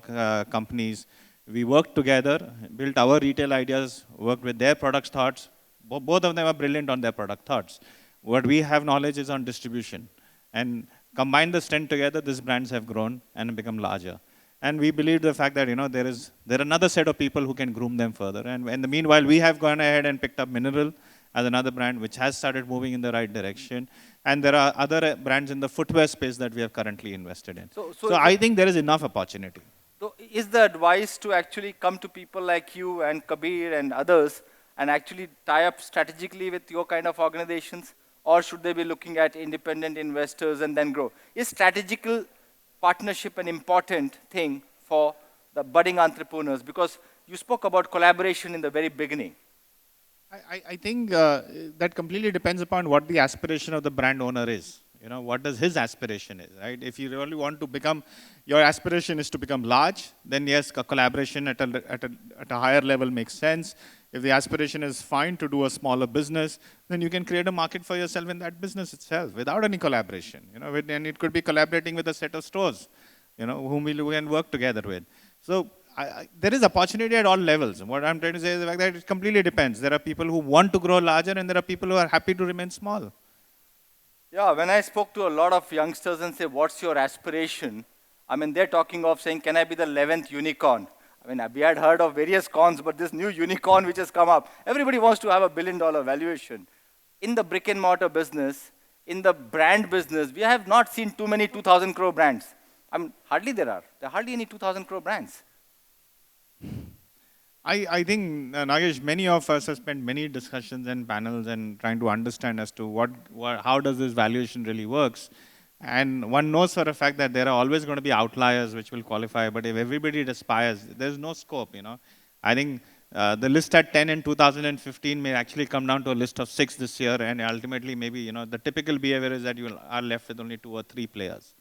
companies. We worked together, built our retail ideas, worked with their product thoughts. Both of them are brilliant on their product thoughts. What we have knowledge is on distribution. And combine the strength together, these brands have grown and become larger. And we believe the fact that there are another set of people who can groom them further. And in the meanwhile, we have gone ahead and picked up Mineral as another brand which has started moving in the right direction. And there are other brands in the footwear space that we have currently invested in. So I think there is enough opportunity. So is the advice to actually come to people like you and Kabir and others and actually tie up strategically with your kind of organizations? Or should they be looking at independent investors and then grow? Is strategical partnership an important thing for the budding entrepreneurs? Because you spoke about collaboration in the very beginning. I think that completely depends upon what the aspiration of the brand owner is. What does his aspiration is, right? If you really want to become, your aspiration is to become large, then yes, a collaboration at a higher level makes sense. If the aspiration is fine to do a smaller business, then you can create a market for yourself in that business itself without any collaboration. And it could be collaborating with a set of stores, whom we can work together with. So there is opportunity at all levels. What I'm trying to say is the fact that it completely depends. There are people who want to grow larger and there are people who are happy to remain small. Yeah, when I spoke to a lot of youngsters and say, what's your aspiration? I mean, they're talking of saying, can I be the 11th unicorn? I mean, we had heard of various cons, but this new unicorn which has come up, everybody wants to have $1 billion valuation. In the brick and mortar business, in the brand business, we have not seen too many 2,000 crore brands. I mean, there are hardly any 2,000 crore brands. I think, Nagesh, many of us have spent many discussions and panels and trying to understand as to how does this valuation really works. And one knows for a fact that there are always going to be outliers which will qualify, but if everybody aspires, there's no scope, I think the list at 10 in 2015 may actually come down to a list of 6 this year, and ultimately maybe, the typical behavior is that you are left with only 2 or 3 players,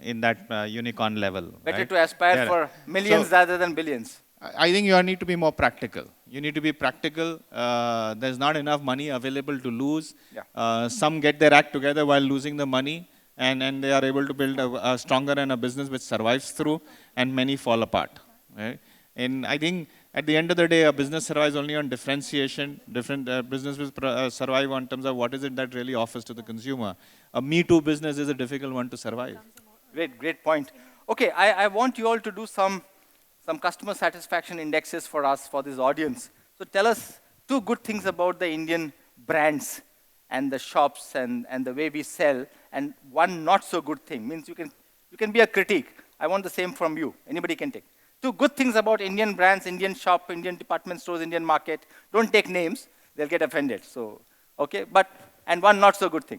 in that unicorn level. Better right? to aspire for millions rather than billions. I think you need to be more practical. You need to be practical. There's not enough money available to lose. Yeah. Some get their act together while losing the money, and they are able to build a stronger and a business which survives through, and many fall apart. Right? And I think at the end of the day, a business survives only on differentiation. Different businesses survive on terms of what is it that really offers to the consumer. A Me Too business is a difficult one to survive. Great point. Okay, I want you all to do some customer satisfaction indexes for us, for this audience. So tell us 2 good things about the Indian brands and the shops and the way we sell, and 1 not so good thing. Means you can be a critique. I want the same from you. Anybody can take. 2 good things about Indian brands, Indian shop, Indian department stores, Indian market. Don't take names. They'll get offended. So, okay. And 1 not so good thing.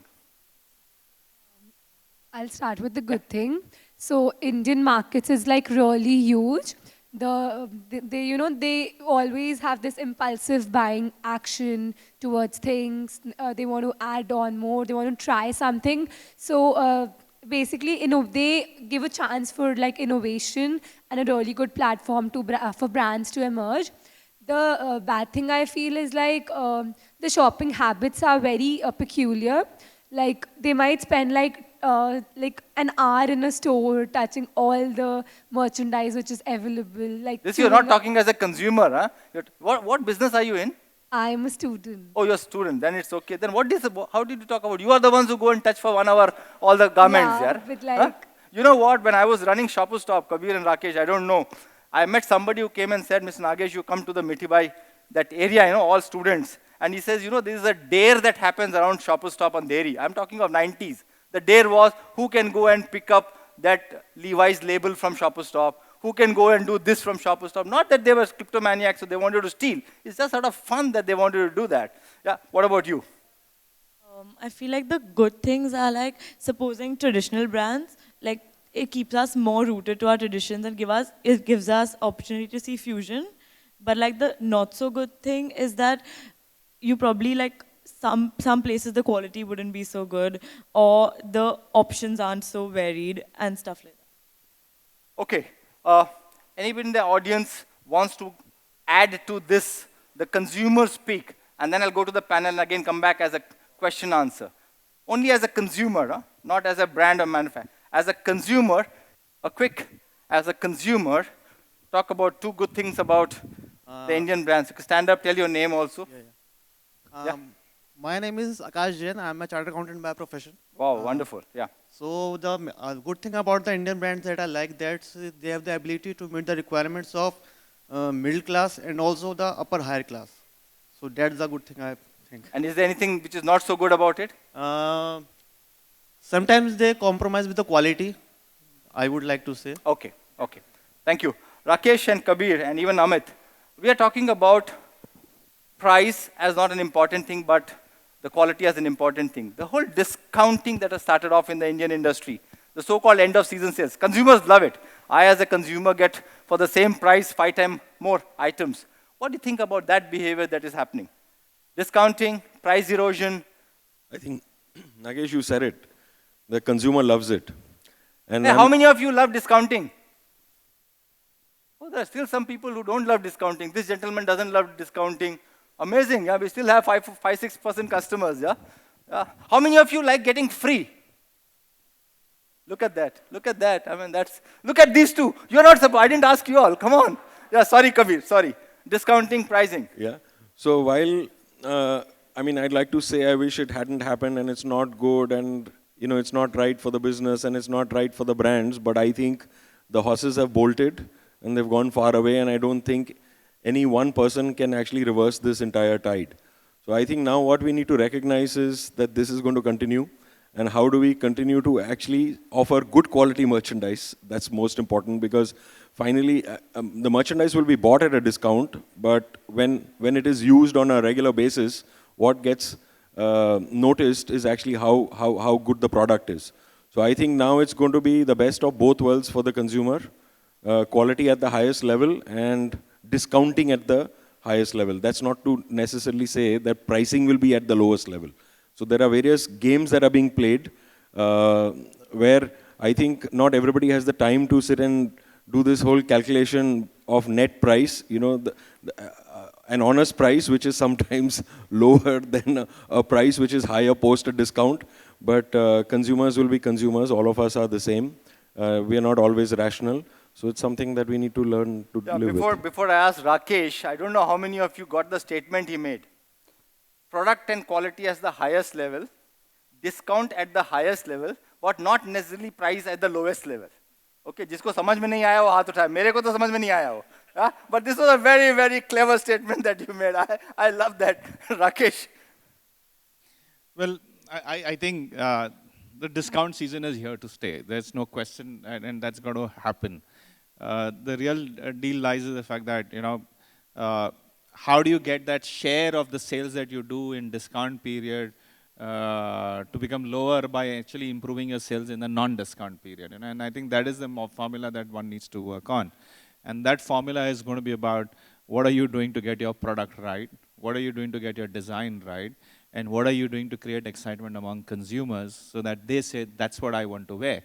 I'll start with the good thing. So Indian markets is like really huge. They always have this impulsive buying action towards things. They want to add on more. They want to try something. So basically, they give a chance for like innovation and a really good platform for brands to emerge. The bad thing I feel is like the shopping habits are very peculiar. Like they might spend like an hour in a store touching all the merchandise which is available. Like this, you're not talking as a consumer, huh? What business are you in? I'm a student. Oh, you're a student. Then it's okay. Then how did you talk about? You are the ones who go and touch for 1 hour all the garments, yeah? But like, huh? You know what? When I was running Shopper Stop, Kabir and Rakesh, I don't know. I met somebody who came and said, Mr. Nagesh, you come to the Mithibai, that area, all students. And he says, this is a dare that happens around Shopper Stop on Dairy. I'm talking of 90s. The dare was, who can go and pick up that Levi's label from Shopper Stop? Who can go and do this from Shopper Stop? Not that they were kleptomaniacs, so they wanted to steal. It's just sort of fun that they wanted to do that. Yeah, what about you? I feel like the good things are like, supposing traditional brands, like it keeps us more rooted to our traditions and it gives us opportunity to see fusion. But like the not so good thing is that you probably like some places the quality wouldn't be so good, or the options aren't so varied and stuff like that. Okay. Anybody in the audience wants to add to this, the consumer speak, and then I'll go to the panel and again come back as a question answer. Only as a consumer, huh? Not as a brand or manufacturer. As a consumer, as a consumer, talk about two good things about the Indian brands. You can stand up, tell your name also. Yeah. My name is Akash Jain. I'm a chartered accountant by profession. Wow, wonderful. Yeah. So the good thing about the Indian brands that I like that they have the ability to meet the requirements of middle class and also the upper higher class. So that's the good thing I think. And is there anything which is not so good about it? Sometimes they compromise with the quality, I would like to say. Okay, okay. Thank you. Rakesh and Kabir and even Amit, we are talking about price as not an important thing, but the quality as an important thing. The whole discounting that has started off in the Indian industry, the so-called end of season sales, consumers love it. I as a consumer get for the same price 5 times more items. What do you think about that behavior that is happening? Discounting, price erosion. I think, Nagesh, you said it. The consumer loves it. And Hey, how many of you love discounting? Oh, there are still some people who don't love discounting. This gentleman doesn't love discounting. Amazing, yeah, we still have 6% customers, yeah? Yeah. How many of you like getting free? Look at that, I mean, look at these two. You're not supposed, I didn't ask you all, come on. Yeah, sorry Kabir, sorry. Discounting, pricing. Yeah, so while, I mean, I'd like to say I wish it hadn't happened and it's not good and, you know, it's not right for the business and it's not right for the brands, but I think the horses have bolted and they've gone far away, and I don't think any one person can actually reverse this entire tide. So I think now what we need to recognize is that this is going to continue, and how do we continue to actually offer good quality merchandise. That's most important, because finally the merchandise will be bought at a discount, but when it is used on a regular basis, what gets noticed is actually how good the product is. So I think now it's going to be the best of both worlds for the consumer, quality at the highest level and discounting at the highest level. That's not to necessarily say that pricing will be at the lowest level. So there are various games that are being played where I think not everybody has the time to sit and do this whole calculation of net price, you know, an honest price which is sometimes lower than a price which is higher post a discount. But consumers will be consumers. All of us are the same. We are not always rational. So it's something that we need to learn to live with. Before I ask Rakesh, I don't know how many of you got the statement he made. Product and quality as the highest level, discount at the highest level, but not necessarily price at the lowest level. Okay, जिसको समझ में नहीं आया वो हाथ उठाए. मेरे को तो समझ में नहीं आया वो. But this was a very, very clever statement that you made. I love that. Rakesh. Well, I think the discount season is here to stay. There's no question, and that's going to happen. The real deal lies in the fact that, you know, how do you get that share of the sales that you do in discount period to become lower by actually improving your sales in the non-discount period. And I think that is the formula that one needs to work on. And that formula is going to be about what are you doing to get your product right? What are you doing to get your design right? And what are you doing to create excitement among consumers so that they say, that's what I want to wear.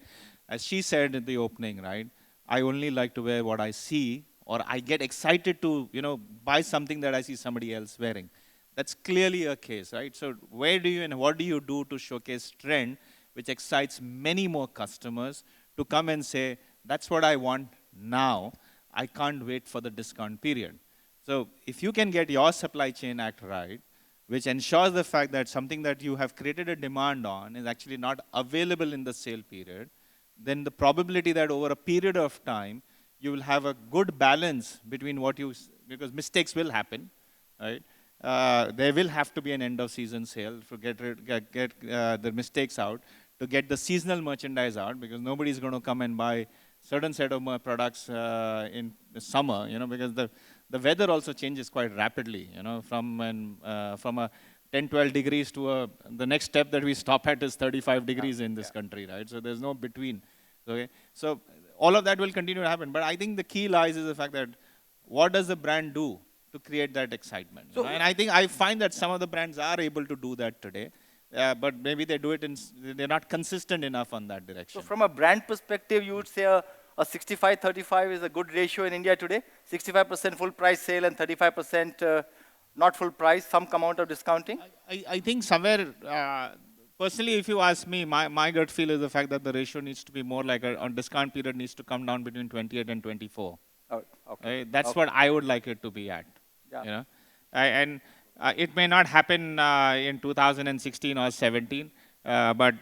As she said in the opening, right? I only like to wear what I see, or I get excited to, you know, buy something that I see somebody else wearing. That's clearly a case, right? So where do you and what do you do to showcase trend which excites many more customers to come and say, that's what I want now, I can't wait for the discount period. So if you can get your supply chain act right, which ensures the fact that something that you have created a demand on is actually not available in the sale period, then the probability that over a period of time, you will have a good balance between what you, because mistakes will happen, right? There will have to be an end of season sale to get the mistakes out, to get the seasonal merchandise out, because nobody is going to come and buy certain set of products in the summer, you know, because the weather also changes quite rapidly, you know, from a 10, 12 degrees to the next step that we stop at is 35 degrees in this country, right? So there's no between, okay? So all of that will continue to happen. But I think the key lies is the fact that what does the brand do to create that excitement. So- And I think I find that some of the brands are able to do that today, but maybe they do it they're not consistent enough on that direction. So from a brand perspective, you would say a 65-35 is a good ratio in India today? 65% full price sale and 35% not full price, some amount of discounting? I think somewhere, personally, if you ask me, my gut feel is the fact that the ratio needs to be more like on discount period needs to come down between 28 and 24. Oh, okay. That's what I would like it to be at. Yeah. You know, and it may not happen in 2016 or 17, but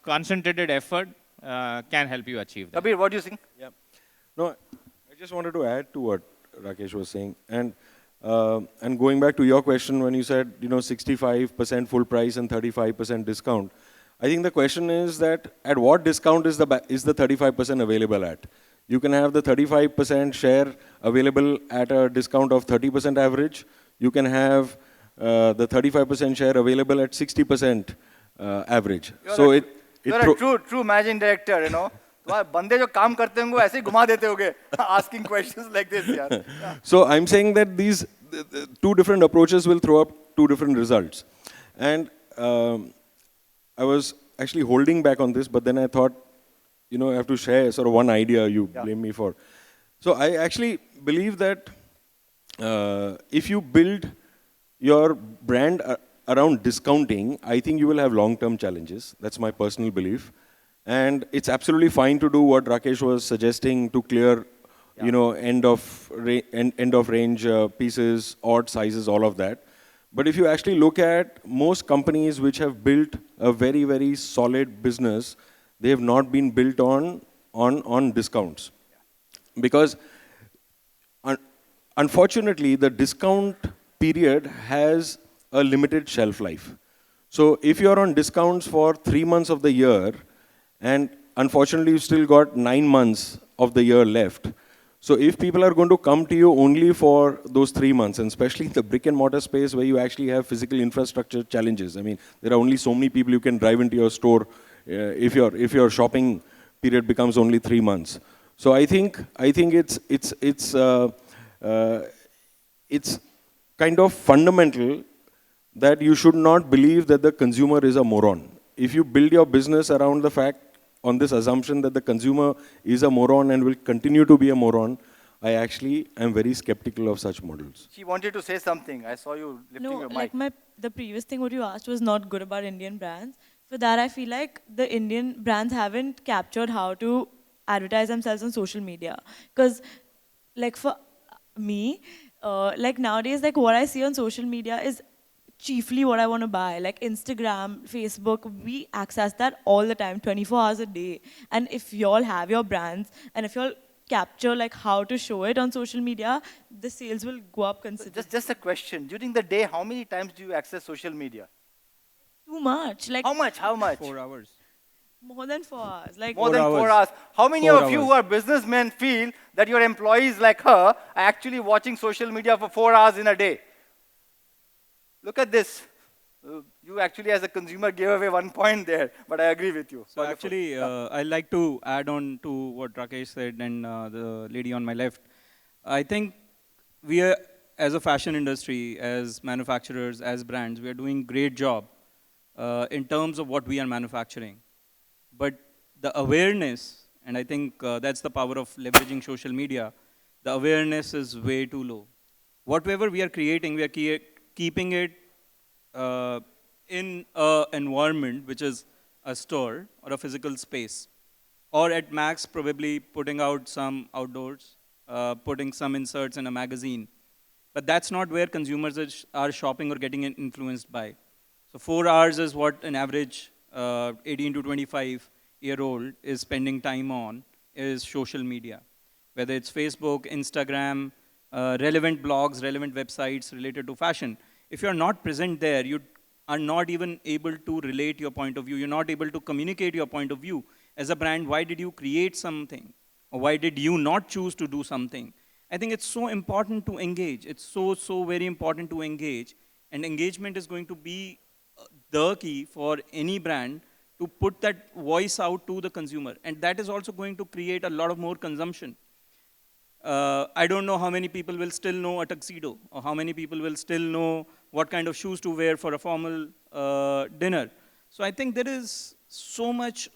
concentrated effort can help you achieve that. Kabir, what do you think? Yeah. No, I just wanted to add to what Rakesh was saying. And going back to your question when you said, 65% full price and 35% discount, I think the question is that at what discount is the 35% available at? You can have the 35% share available at a discount of 30% average. You can have the 35% share available at 60% average. You're a true managing director, तुम्हारे बंदे जो काम करते होंगे वो ऐसे ही घुमा देते होंगे asking questions like this यार. So I'm saying that these two different approaches will throw up two different results. And I was actually holding back on this, but then I thought, I have to share sort of one idea you blame me for. So I actually believe that if you build your brand around discounting, I think you will have long-term challenges. That's my personal belief. And it's absolutely fine to do what Rakesh was suggesting to clear, end of range pieces, odd sizes, all of that. But if you actually look at most companies which have built a very, very solid business, they have not been built on discounts. Because unfortunately, the discount period has a limited shelf life. So if you're on discounts for 3 months of the year, and unfortunately you've still got 9 months of the year left. So if people are going to come to you only for those 3 months, and especially the brick and mortar space where you actually have physical infrastructure challenges, I mean, there are only so many people you can drive into your store if your shopping period becomes only 3 months. So I think it's kind of fundamental that you should not believe that the consumer is a moron. If you build your business around the fact, on this assumption that the consumer is a moron and will continue to be a moron, I actually am very skeptical of such models. She wanted to say something. I saw you lifting your mic. The previous thing what you asked was not good about Indian brands. For that, I feel like the Indian brands haven't captured how to advertise themselves on social media. Because, like for me, like nowadays, like what I see on social media is chiefly what I want to buy, like Instagram, Facebook, we access that all the time, 24 hours a day. And if y'all have your brands, and if y'all capture like how to show it on social media, the sales will go up considerably. Just a question. During the day, how many times do you access social media? Too much. Like How much? 4 hours. more than 4 hours. Like More than 4 hours. hours. How many 4 of you hours. who are businessmen feel that your employees like her are actually watching social media for 4 hours in a day? Look at this. You actually, as a consumer, gave away 1 point there, but I agree with you. So actually, I'd like to add on to what Rakesh said and the lady on my left. I think we are, as a fashion industry, as manufacturers, as brands, we are doing great job in terms of what we are manufacturing. But the awareness, and I think that's the power of leveraging social media, the awareness is way too low. Whatever we are creating, we are keeping it in an environment which is a store or a physical space. Or at max, probably putting out some outdoors, putting some inserts in a magazine. But that's not where consumers are shopping or getting influenced by. So 4 hours is what an average 18 to 25-year-old is spending time on, is social media. Whether it's Facebook, Instagram, relevant blogs, relevant websites related to fashion. If you're not present there, you are not even able to relate your point of view. You're not able to communicate your point of view. As a brand, why did you create something? Or why did you not choose to do something? I think it's so important to engage. It's so very important to engage. And engagement is going to be the key for any brand to put that voice out to the consumer. And that is also going to create a lot of more consumption. I don't know how many people will still know a tuxedo, or how many people will still know what kind of shoes to wear for a formal dinner. So I think there is so much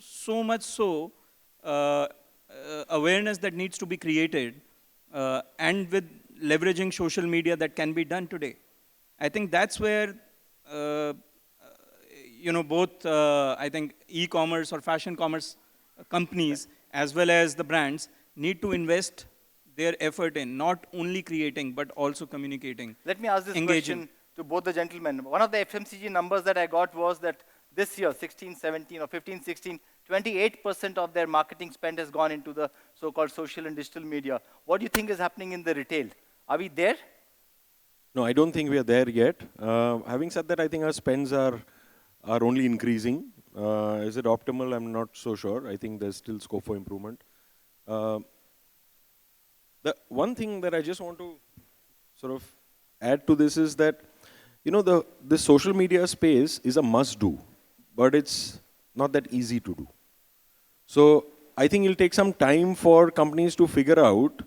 awareness that needs to be created, and with leveraging social media that can be done today. I think that's where both I think e-commerce or fashion commerce companies as well as the brands need to invest their effort in not only creating but also communicating. Let me ask this engaging. question to both the gentlemen. One of the FMCG numbers that I got was that this year, 16, 17 or 15, 16, 28% of their marketing spend has gone into the so-called social and digital media. What do you think is happening in the retail? Are we there? No, I don't think we are there yet. Having said that, I think our spends are only increasing. Is it optimal? I'm not so sure. I think there's still scope for improvement. The one thing that I just want to sort of add to this is that, the social media space is a must-do, but it's not that easy to do. So I think it'll take some time for companies to figure out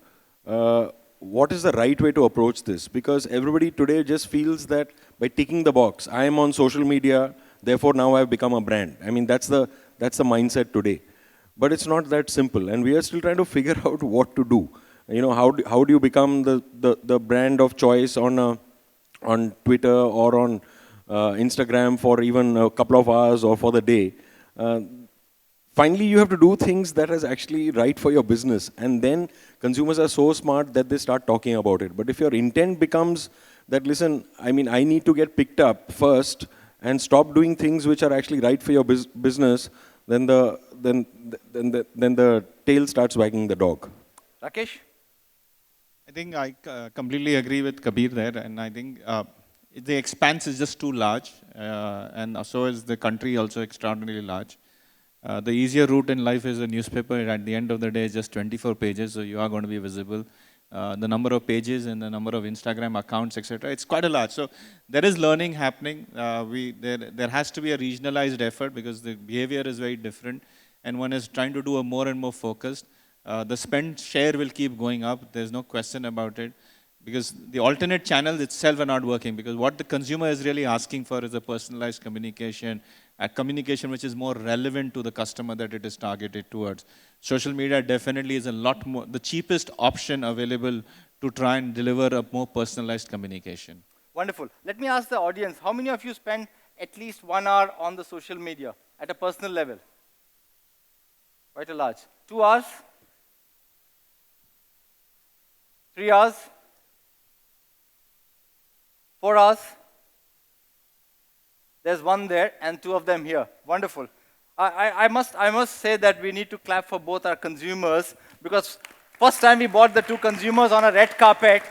what is the right way to approach this, because everybody today just feels that by ticking the box, I am on social media, therefore now I've become a brand. I mean, that's the mindset today. But it's not that simple, and we are still trying to figure out what to do. How do you become the brand of choice on Twitter or on Instagram for even a couple of hours or for the day? Finally, you have to do things that is actually right for your business, and then consumers are so smart that they start talking about it. But if your intent becomes that, listen, I need to get picked up first and stop doing things which are actually right for your business, then the tail starts wagging the dog. Rakesh? I think I completely agree with Kabir there, and I think the expanse is just too large, and so is the country also extraordinarily large. The easier route in life is a newspaper. At the end of the day, it's just 24 pages, so you are going to be visible. The number of pages and the number of Instagram accounts, etc., it's quite a lot. So there is learning happening. There has to be a regionalized effort because the behavior is very different, and one is trying to do a more and more focused. The spend share will keep going up. There's no question about it, because the alternate channels itself are not working, because what the consumer is really asking for is a personalized communication, a communication which is more relevant to the customer that it is targeted towards. Social media definitely is a lot more, the cheapest option available to try and deliver a more personalized communication. Wonderful. Let me ask the audience, how many of you spend at least 1 hour on the social media at a personal level? Quite a large. 2 hours? 3 hours? 4 hours? There's one there and 2 of them here. Wonderful. I must say that we need to clap for both our consumers, because first time we brought the 2 consumers on a red carpet.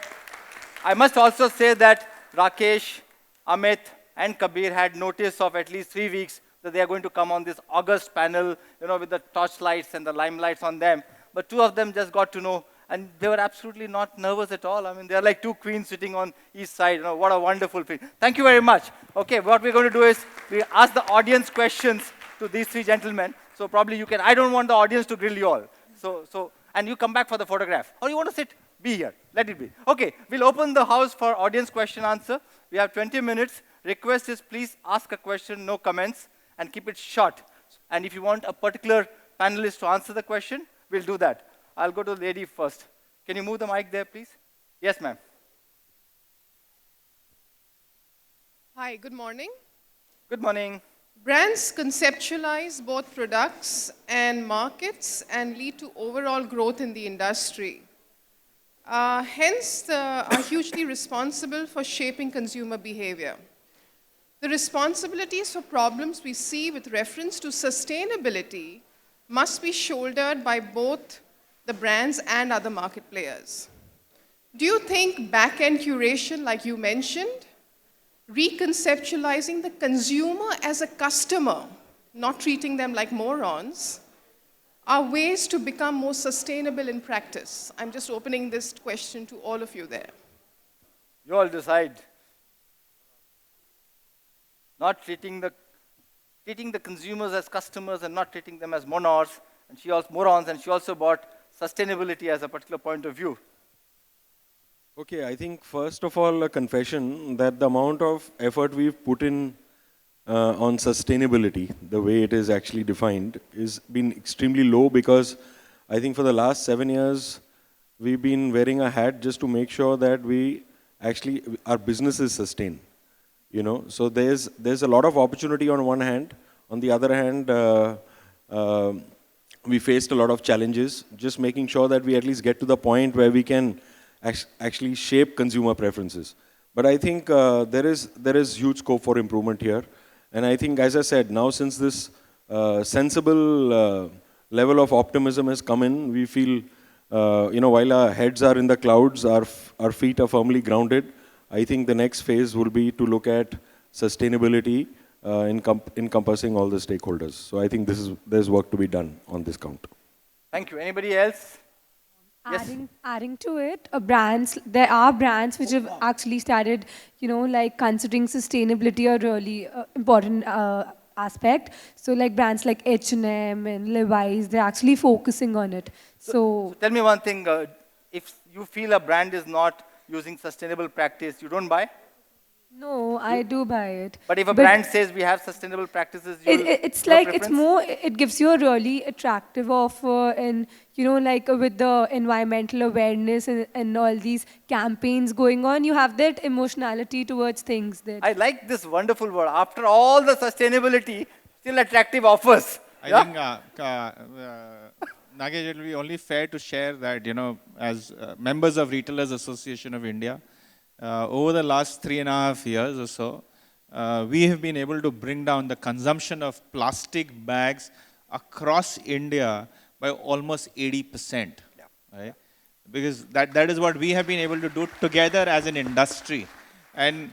I must also say that Rakesh, Amit and Kabir had notice of at least 3 weeks that they are going to come on this August panel, with the torchlights and the limelights on them. But 2 of them just got to know, and they were absolutely not nervous at all. I mean, they're like 2 queens sitting on each side. What a wonderful thing. Thank you very much. Okay, what we're going to do is we ask the audience questions to these 3 gentlemen. So probably you can, I don't want the audience to grill you all. And you come back for the photograph. Or you want to sit? Be here. Let it be. Okay, we'll open the house for audience question answer. We have 20 minutes. Request is please ask a question, no comments, and keep it short. And if you want a particular panelist to answer the question, we'll do that. I'll go to the lady first. Can you move the mic there, please? Yes, ma'am. Hi, good morning. Good morning. Brands conceptualize both products and markets and lead to overall growth in the industry. Hence, are hugely responsible for shaping consumer behavior. The responsibilities for problems we see with reference to sustainability must be shouldered by both the brands and other market players. Do you think back-end curation, like you mentioned, reconceptualizing the consumer as a customer, not treating them like morons, are ways to become more sustainable in practice? I'm just opening this question to all of you there. You all decide. Not treating the consumers as customers and not treating them as morons, and she also brought sustainability as a particular point of view. Okay, I think first of all, a confession that the amount of effort we've put in on sustainability, the way it is actually defined, is been extremely low because I think for the last 7 years, we've been wearing a hat just to make sure that we actually, our business is sustained. You know, so there's a lot of opportunity on one hand. On the other hand, uh, we faced a lot of challenges, just making sure that we at least get to the point where we can actually shape consumer preferences. But I think there is huge scope for improvement here. And I think, as I said, now since this sensible level of optimism has come in, we feel, while our heads are in the clouds, our feet are firmly grounded. I think the next phase will be to look at sustainability encompassing all the stakeholders. So I think there's work to be done on this count. Thank you. Anybody else? Yes. Adding to it, there are brands which have actually started, like considering sustainability a really important aspect. So like brands like H&M and Levi's, they're actually focusing on it. So Tell me one thing, if you feel a brand is not using sustainable practice, you don't buy? no, I do buy it. But if a brand says we have sustainable practices, It's like, it's more, it gives you a really attractive offer, and, like with the environmental awareness and all these campaigns going on, you have that emotionality towards things that. I like this wonderful word. After all the sustainability, still attractive offers. I Yeah? think, Nagesh, it will be only fair to share that, as members of Retailers Association of India, over the last 3.5 years or so, we have been able to bring down the consumption of plastic bags across India by almost 80%. Yeah. Right? Because that is what we have been able to do together as an industry. And,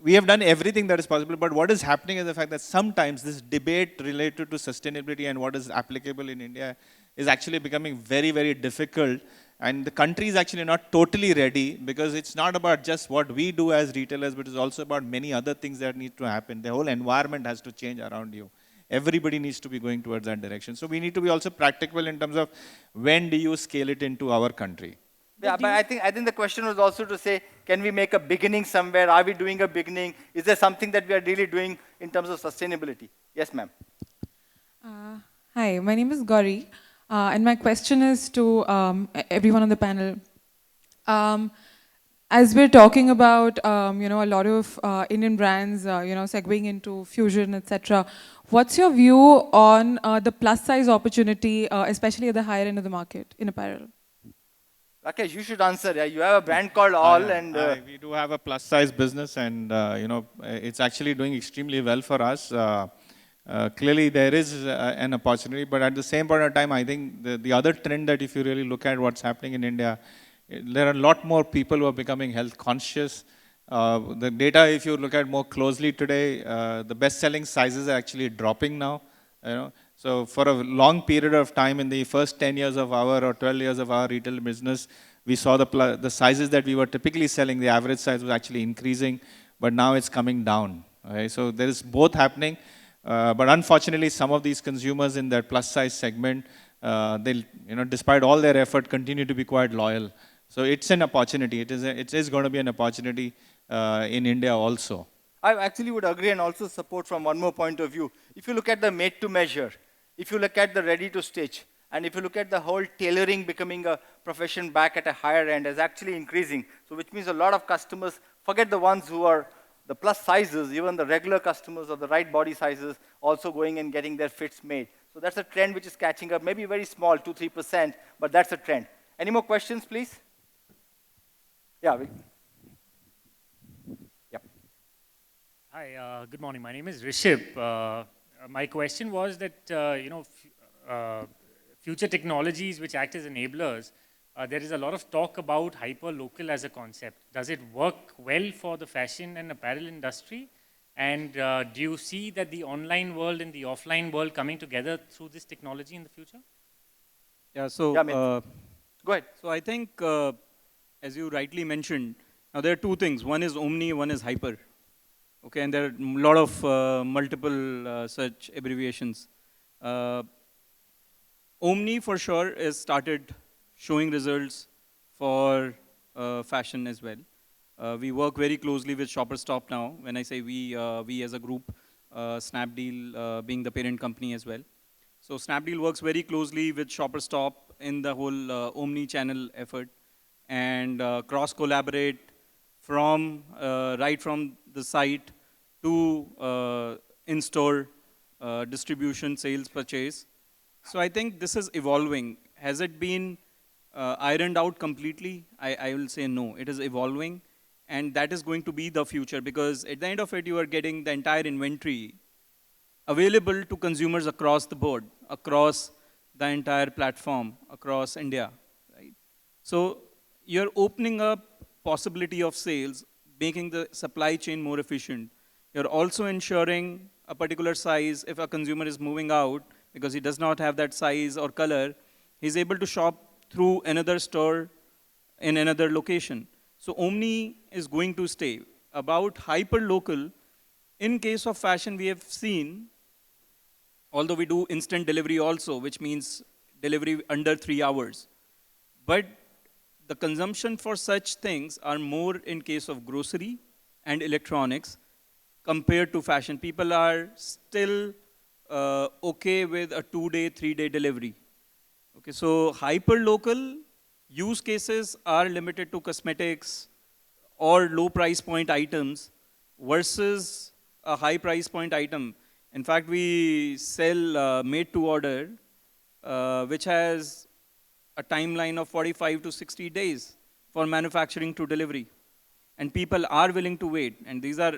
we have done everything that is possible, but what is happening is the fact that sometimes this debate related to sustainability and what is applicable in India is actually becoming very, very difficult. And the country is actually not totally ready, because it's not about just what we do as retailers, but it's also about many other things that need to happen. The whole environment has to change around you. Everybody needs to be going towards that direction. So we need to be also practical in terms of when do you scale it into our country. Yeah, but I think the question was also to say, can we make a beginning somewhere? Are we doing a beginning? Is there something that we are really doing in terms of sustainability? Yes, ma'am. Hi, my name is Gauri, and my question is to everyone on the panel. As we're talking about, a lot of Indian brands, segueing into fusion, etc. What's your view on the plus size opportunity, especially at the higher end of the market in apparel? Rakesh, you should answer. Yeah, you have a brand called All, and we do have a plus size business, and it's actually doing extremely well for us. Clearly, there is an opportunity, but at the same point of time, I think the other trend that if you really look at what's happening in India, there are a lot more people who are becoming health conscious. The data, if you look at more closely today, the best-selling sizes are actually dropping now. So for a long period of time, in the first 10 years of our or 12 years of our retail business, we saw the sizes that we were typically selling, the average size was actually increasing, but now it's coming down. Okay? So there is both happening, but unfortunately, some of these consumers in that plus size segment, they, despite all their effort, continue to be quite loyal. So it's an opportunity. It is going to be an opportunity in India also. I actually would agree and also support from one more point of view. If you look at the made to measure, if you look at the ready to stitch, and if you look at the whole tailoring becoming a profession back at a higher end, is actually increasing. So which means a lot of customers, forget the ones who are the plus sizes, even the regular customers of the right body sizes also going and getting their fits made. So that's a trend which is catching up, maybe very small, 2-3%, but that's a trend. Any more questions, please? Yeah. Hi, good morning. My name is Rishabh. My question was that, future technologies which act as enablers, there is a lot of talk about hyper-local as a concept. Does it work well for the fashion and apparel industry? And do you see that the online world and the offline world coming together through this technology in the future? Yeah, so go ahead. So I think, as you rightly mentioned, now there are two things. One is omni, one is hyper. Okay, and there are a lot of multiple such abbreviations. Omni for sure has started showing results for fashion as well. We work very closely with Shoppers Stop now. When I say we as a group, Snapdeal being the parent company as well. So Snapdeal works very closely with Shoppers Stop in the whole omni-channel effort and cross-collaborate from right from the site to in-store distribution, sales, purchase. So I think this is evolving. Has it been ironed out completely? I will say no. It is evolving, and that is going to be the future because at the end of it, you are getting the entire inventory available to consumers across the board, across the entire platform, across India, right? So you're opening up possibility of sales, making the supply chain more efficient. You're also ensuring a particular size, if a consumer is moving out because he does not have that size or color, he's able to shop through another store in another location. So Omni is going to stay. About hyper-local, in case of fashion, we have seen, although we do instant delivery also, which means delivery under 3 hours. But the consumption for such things are more in case of grocery and electronics compared to fashion. People are still okay with a 2-day, 3-day delivery. Okay, so hyper-local use cases are limited to cosmetics or low price point items versus a high price point item. In fact, we sell made to order, which has a timeline of 45 to 60 days for manufacturing to delivery. And people are willing to wait. And these are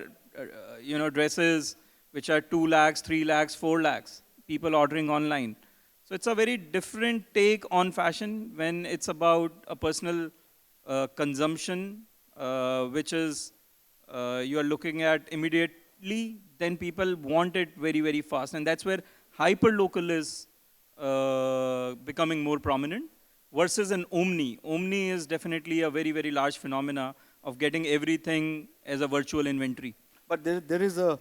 dresses which are 2 lakhs, 3 lakhs, 4 lakhs, people ordering online. So it's a very different take on fashion when it's about a personal consumption, which is you are looking at immediately, then people want it very, very fast. And that's where hyper-local is becoming more prominent versus an omni. Omni is definitely a very, very large phenomena of getting everything as a virtual inventory. But there is a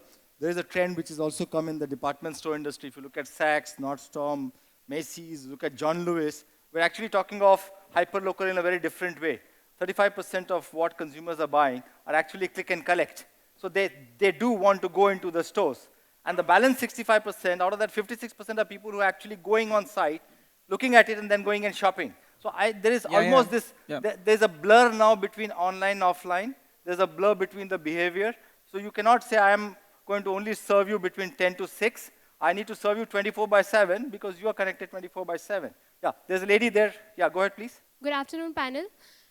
trend which has also come in the department store industry. If you look at Saks, Nordstrom, Macy's, look at John Lewis, we're actually talking of hyper-local in a very different way. 35% of what consumers are buying are actually click and collect. So they do want to go into the stores. And the balance 65%, out of that 56% are people who are actually going on site, looking at it and then going and shopping. So there is almost this, there's a blur now between online and offline. There's a blur between the behavior. So you cannot say I am going to only serve you between 10 to 6. I need to serve you 24/7 because you are connected 24/7. Yeah, there's a lady there. Yeah, go ahead, please. Good afternoon, panel.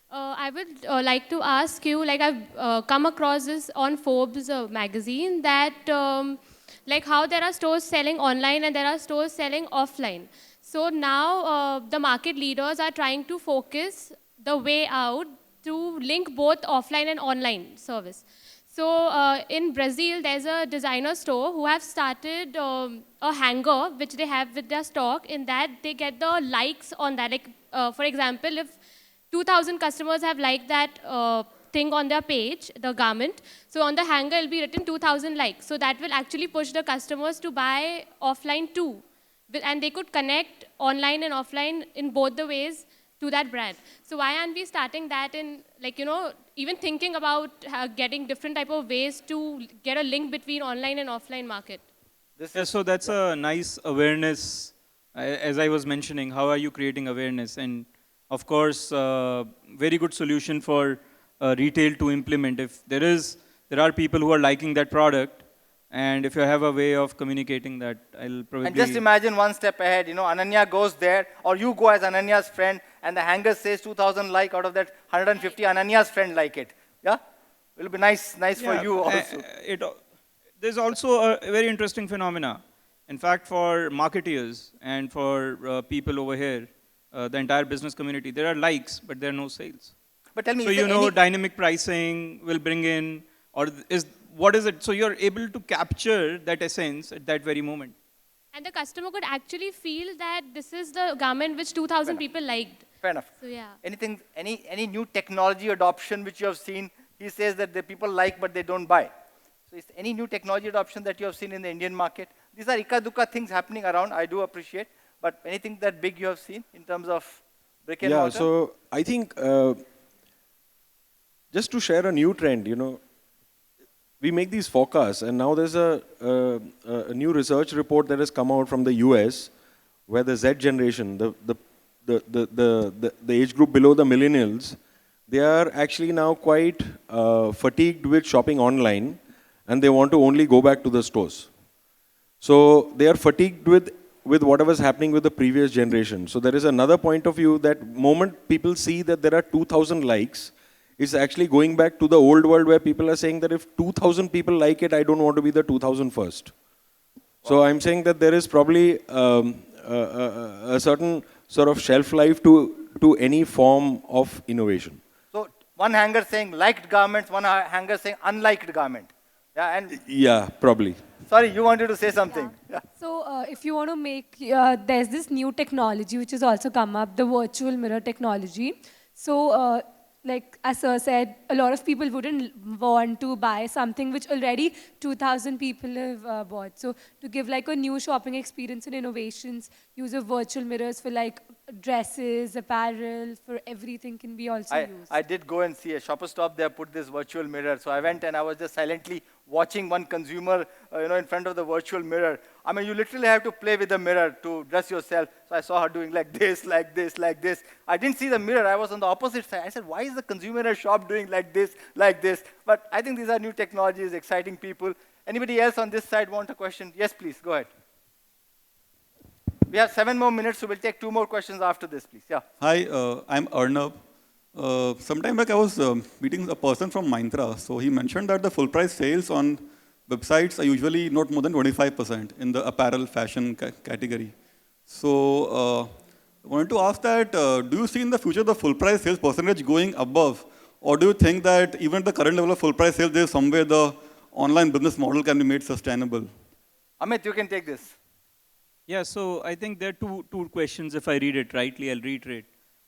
I would like to ask you, like I've come across this on Forbes magazine that like how there are stores selling online and there are stores selling offline. So now the market leaders are trying to focus the way out to link both offline and online service. So in Brazil, there's a designer store who have started a hanger which they have with their stock. In that, they get the likes on that. Like, for example, if 2,000 customers have liked that thing on their page, the garment, so on the hanger, it'll be written 2,000 likes. So that will actually push the customers to buy offline too. And they could connect online and offline in both the ways to that brand. So why aren't we starting that in, like, even thinking about getting different type of ways to get a link between online and offline market? So that's a nice awareness. As I was mentioning, how are you creating awareness? And of course, very good solution for retail to implement. If there are people who are liking that product, and if you have a way of communicating that, I'll probably... And just imagine one step ahead, Ananya goes there, or you go as Ananya's friend, and the hanger says 2,000 like, out of that 150 Ananya's friend like it. Yeah? It'll be nice for you also. There's also a very interesting phenomena. In fact, for marketeers and for people over here, the entire business community, there are likes, but there are no sales. But tell me, so dynamic pricing will bring in, or what is it? So you're able to capture that essence at that very moment. And the customer could actually feel that this is the garment which 2,000 people liked. Fair enough. So yeah. Any new technology adoption which you have seen, he says that the people like but they don't buy. So is any new technology adoption that you have seen in the Indian market? These are ika-duka things happening around, I do appreciate. But anything that big you have seen in terms of brick and Yeah, mortar? so I think just to share a new trend, we make these forecasts, and now there's a new research report that has come out from the US, where the Z generation, the age group below the millennials, they are actually now quite fatigued with shopping online, and they want to only go back to the stores. So they are fatigued with whatever is happening with the previous generation. So there is another point of view that moment people see that there are 2,000 likes, it's actually going back to the old world where people are saying that if 2,000 people like it, I don't want to be the 2,000 first. So I'm saying that there is probably a certain sort of shelf life to any form of innovation. So one hanger saying liked garments, one hanger saying unliked garment. Yeah, and Yeah, probably. sorry, you wanted to say something. Yeah. So if you want to make, there's this new technology which has also come up, the virtual mirror technology. So like as Sir said, a lot of people wouldn't want to buy something which already 2,000 people have bought. So to give like a new shopping experience and innovations, use of virtual mirrors for like dresses, apparel, for everything can be also used. I did go and see a Shopper Stop there, put this virtual mirror. So I went and I was just silently watching one consumer, in front of the virtual mirror. I mean, you literally have to play with the mirror to dress yourself. So I saw her doing like this, like this, like this. I didn't see the mirror. I was on the opposite side. I said, why is the consumer in a shop doing like this, like this? But I think these are new technologies, exciting people. Anybody else on this side want a question? Yes, please, go ahead. We have 7 more minutes, so we'll take 2 more questions after this, please. Yeah. Hi, I'm Arnab. Sometime back I was meeting a person from Myntra. So he mentioned that the full price sales on websites are usually not more than 25% in the apparel fashion category. So I wanted to ask that, do you see in the future the full price sales percentage going above? Or do you think that even at the current level of full price sales, there's somewhere the online business model can be made sustainable? Amit, you can take this. Yeah, so I think there are two questions. If I read it rightly, I'll reiterate.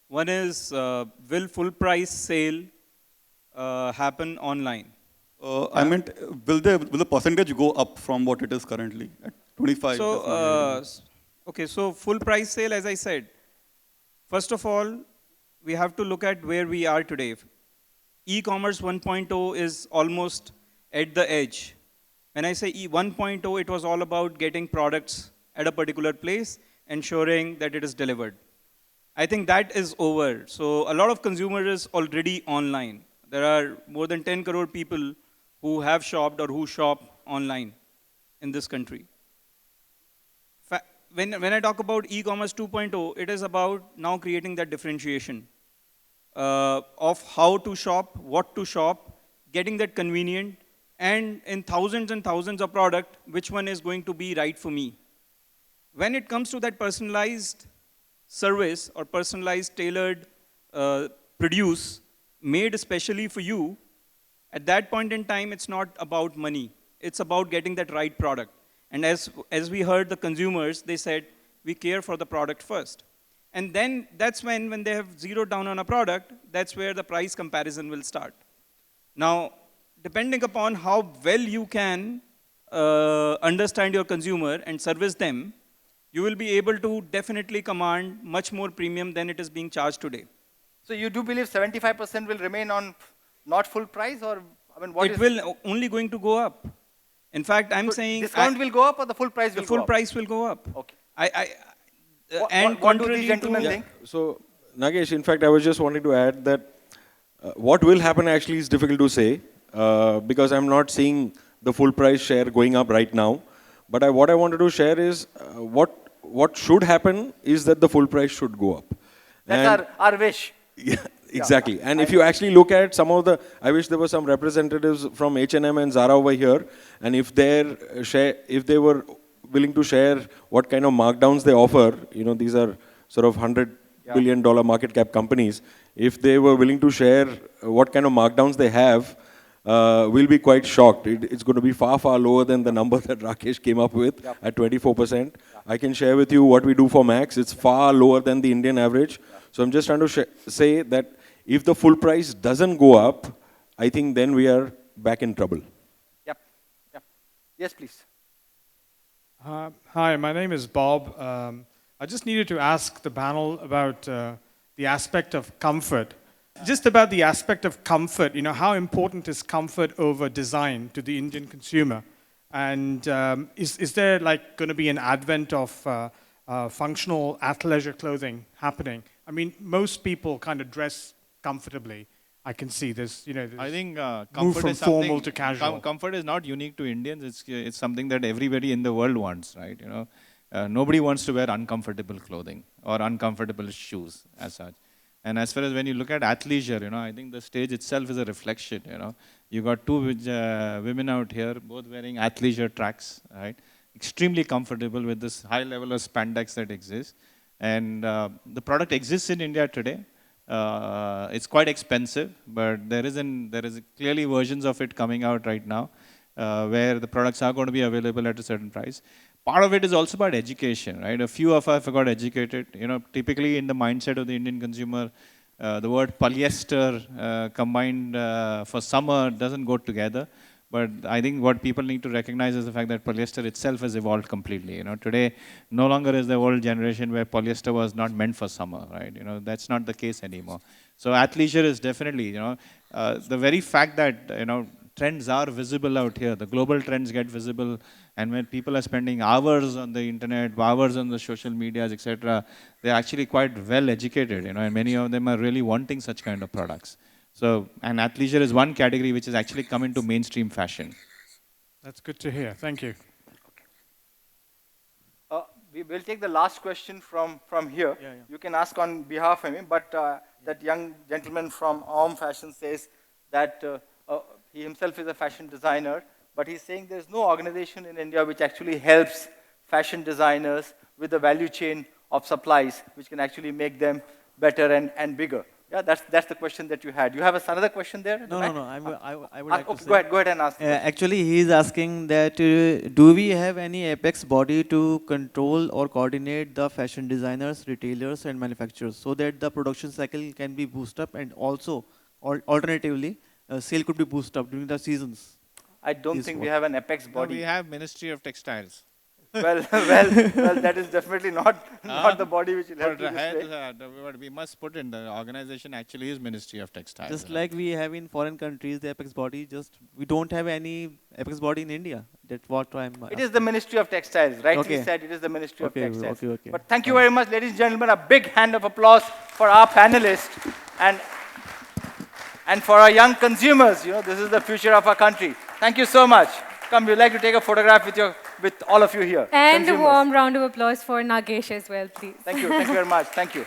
One is, will full price sale happen online? I meant, will the percentage go up from what it is currently at 25? So, okay, so full price sale, as I said, first of all, we have to look at where we are today. E-commerce 1.0 is almost at the edge. When I say 1.0, it was all about getting products at a particular place, ensuring that it is delivered. I think that is over. So a lot of consumers already online. There are more than 10 crore people who have shopped or who shop online in this country. When I talk about e-commerce 2.0, it is about now creating that differentiation of how to shop, what to shop, getting that convenient, and in thousands and thousands of products, which one is going to be right for me. When it comes to that personalized service or personalized tailored produce made especially for you, at that point in time, it's not about money. It's about getting that right product. And as we heard the consumers, they said, we care for the product first. And then that's when they have zeroed down on a product, that's where the price comparison will start. Now, depending upon how well you can understand your consumer and service them, you will be able to definitely command much more premium than it is being charged today. So you do believe 75% will remain on not full price, or I mean, what it will only going to go up. In fact, I'm saying discount will go up or the full price will go up? The full price will go up. Okay. What do these gentlemen think? So Nagesh, in fact, I was just wanting to add that what will happen actually is difficult to say because I'm not seeing the full price share going up right now. But what I wanted to share is what should happen is that the full price should go up. That's our wish. Yeah, exactly. And if you actually look at some of the, I wish there were some representatives from H&M and Zara over here, and if they were willing to share what kind of markdowns they offer, these are sort of $100 billion market cap companies. If they were willing to share what kind of markdowns they have, we'll be quite shocked. It's going to be far, far lower than the number that Rakesh came up with at 24%. I can share with you what we do for Max. It's far lower than the Indian average. So I'm just trying to say that if the full price doesn't go up, I think then we are back in trouble. Yep. Yes, please. Hi, my name is Bob. I just needed to ask the panel about the aspect of comfort. Just about the aspect of comfort, how important is comfort over design to the Indian consumer? And is there like going to be an advent of functional athleisure clothing happening? I mean, most people kind of dress comfortably. I can see this, I think move comfort from is something, formal to casual. comfort is not unique to Indians. It's something that everybody in the world wants, right? Nobody wants to wear uncomfortable clothing or uncomfortable shoes as such. And as far as when you look at athleisure, I think the stage itself is a reflection. You got two women out here, both wearing athleisure tracks, right? Extremely comfortable with this high level of spandex that exists. And the product exists in India today. It's quite expensive, but there is clearly versions of it coming out right now, where the products are going to be available at a certain price. Part of it is also about education, right? A few of us got educated. Typically in the mindset of the Indian consumer, the word polyester combined for summer doesn't go together. But I think what people need to recognize is the fact that polyester itself has evolved completely. Today, no longer is the old generation where polyester was not meant for summer, right? That's not the case anymore. So athleisure is definitely, the very fact that, trends are visible out here. The global trends get visible. And when people are spending hours on the internet, hours on the social medias, etc., they're actually quite well educated, and many of them are really wanting such kind of products. So, and athleisure is one category which has actually come into mainstream fashion. That's good to hear. Thank you. We will take the last question from here. Yeah. You can ask on behalf of him, but that young gentleman from Om Fashion says that he himself is a fashion designer, but he's saying there's no organization in India which actually helps fashion designers with the value chain of supplies, which can actually make them better and bigger. Yeah, that's the question that you had. You have another question there? No. I would like to say. Go ahead and ask. Actually, he is asking that do we have any apex body to control or coordinate the fashion designers, retailers, and manufacturers so that the production cycle can be boosted up, and also, alternatively, sale could be boosted up during the seasons? I don't think we have an apex body. No, we have Ministry of Textiles. Well, that is definitely not the body which will help you this way. What we must put in the organization actually is Ministry of Textiles. Just like we have in foreign countries, the apex body, we don't have any apex body in India. That's what I'm It is the Ministry of Textiles, rightly said, it is the Ministry of Textiles. Okay. But thank you very much, ladies and gentlemen. A big hand of applause for our panelists and for our young consumers. This is the future of our country. Thank you so much. Come, we'd like to take a photograph with all of you here. And a warm round of applause for Nagesh as well, please. Thank you very much. Thank you.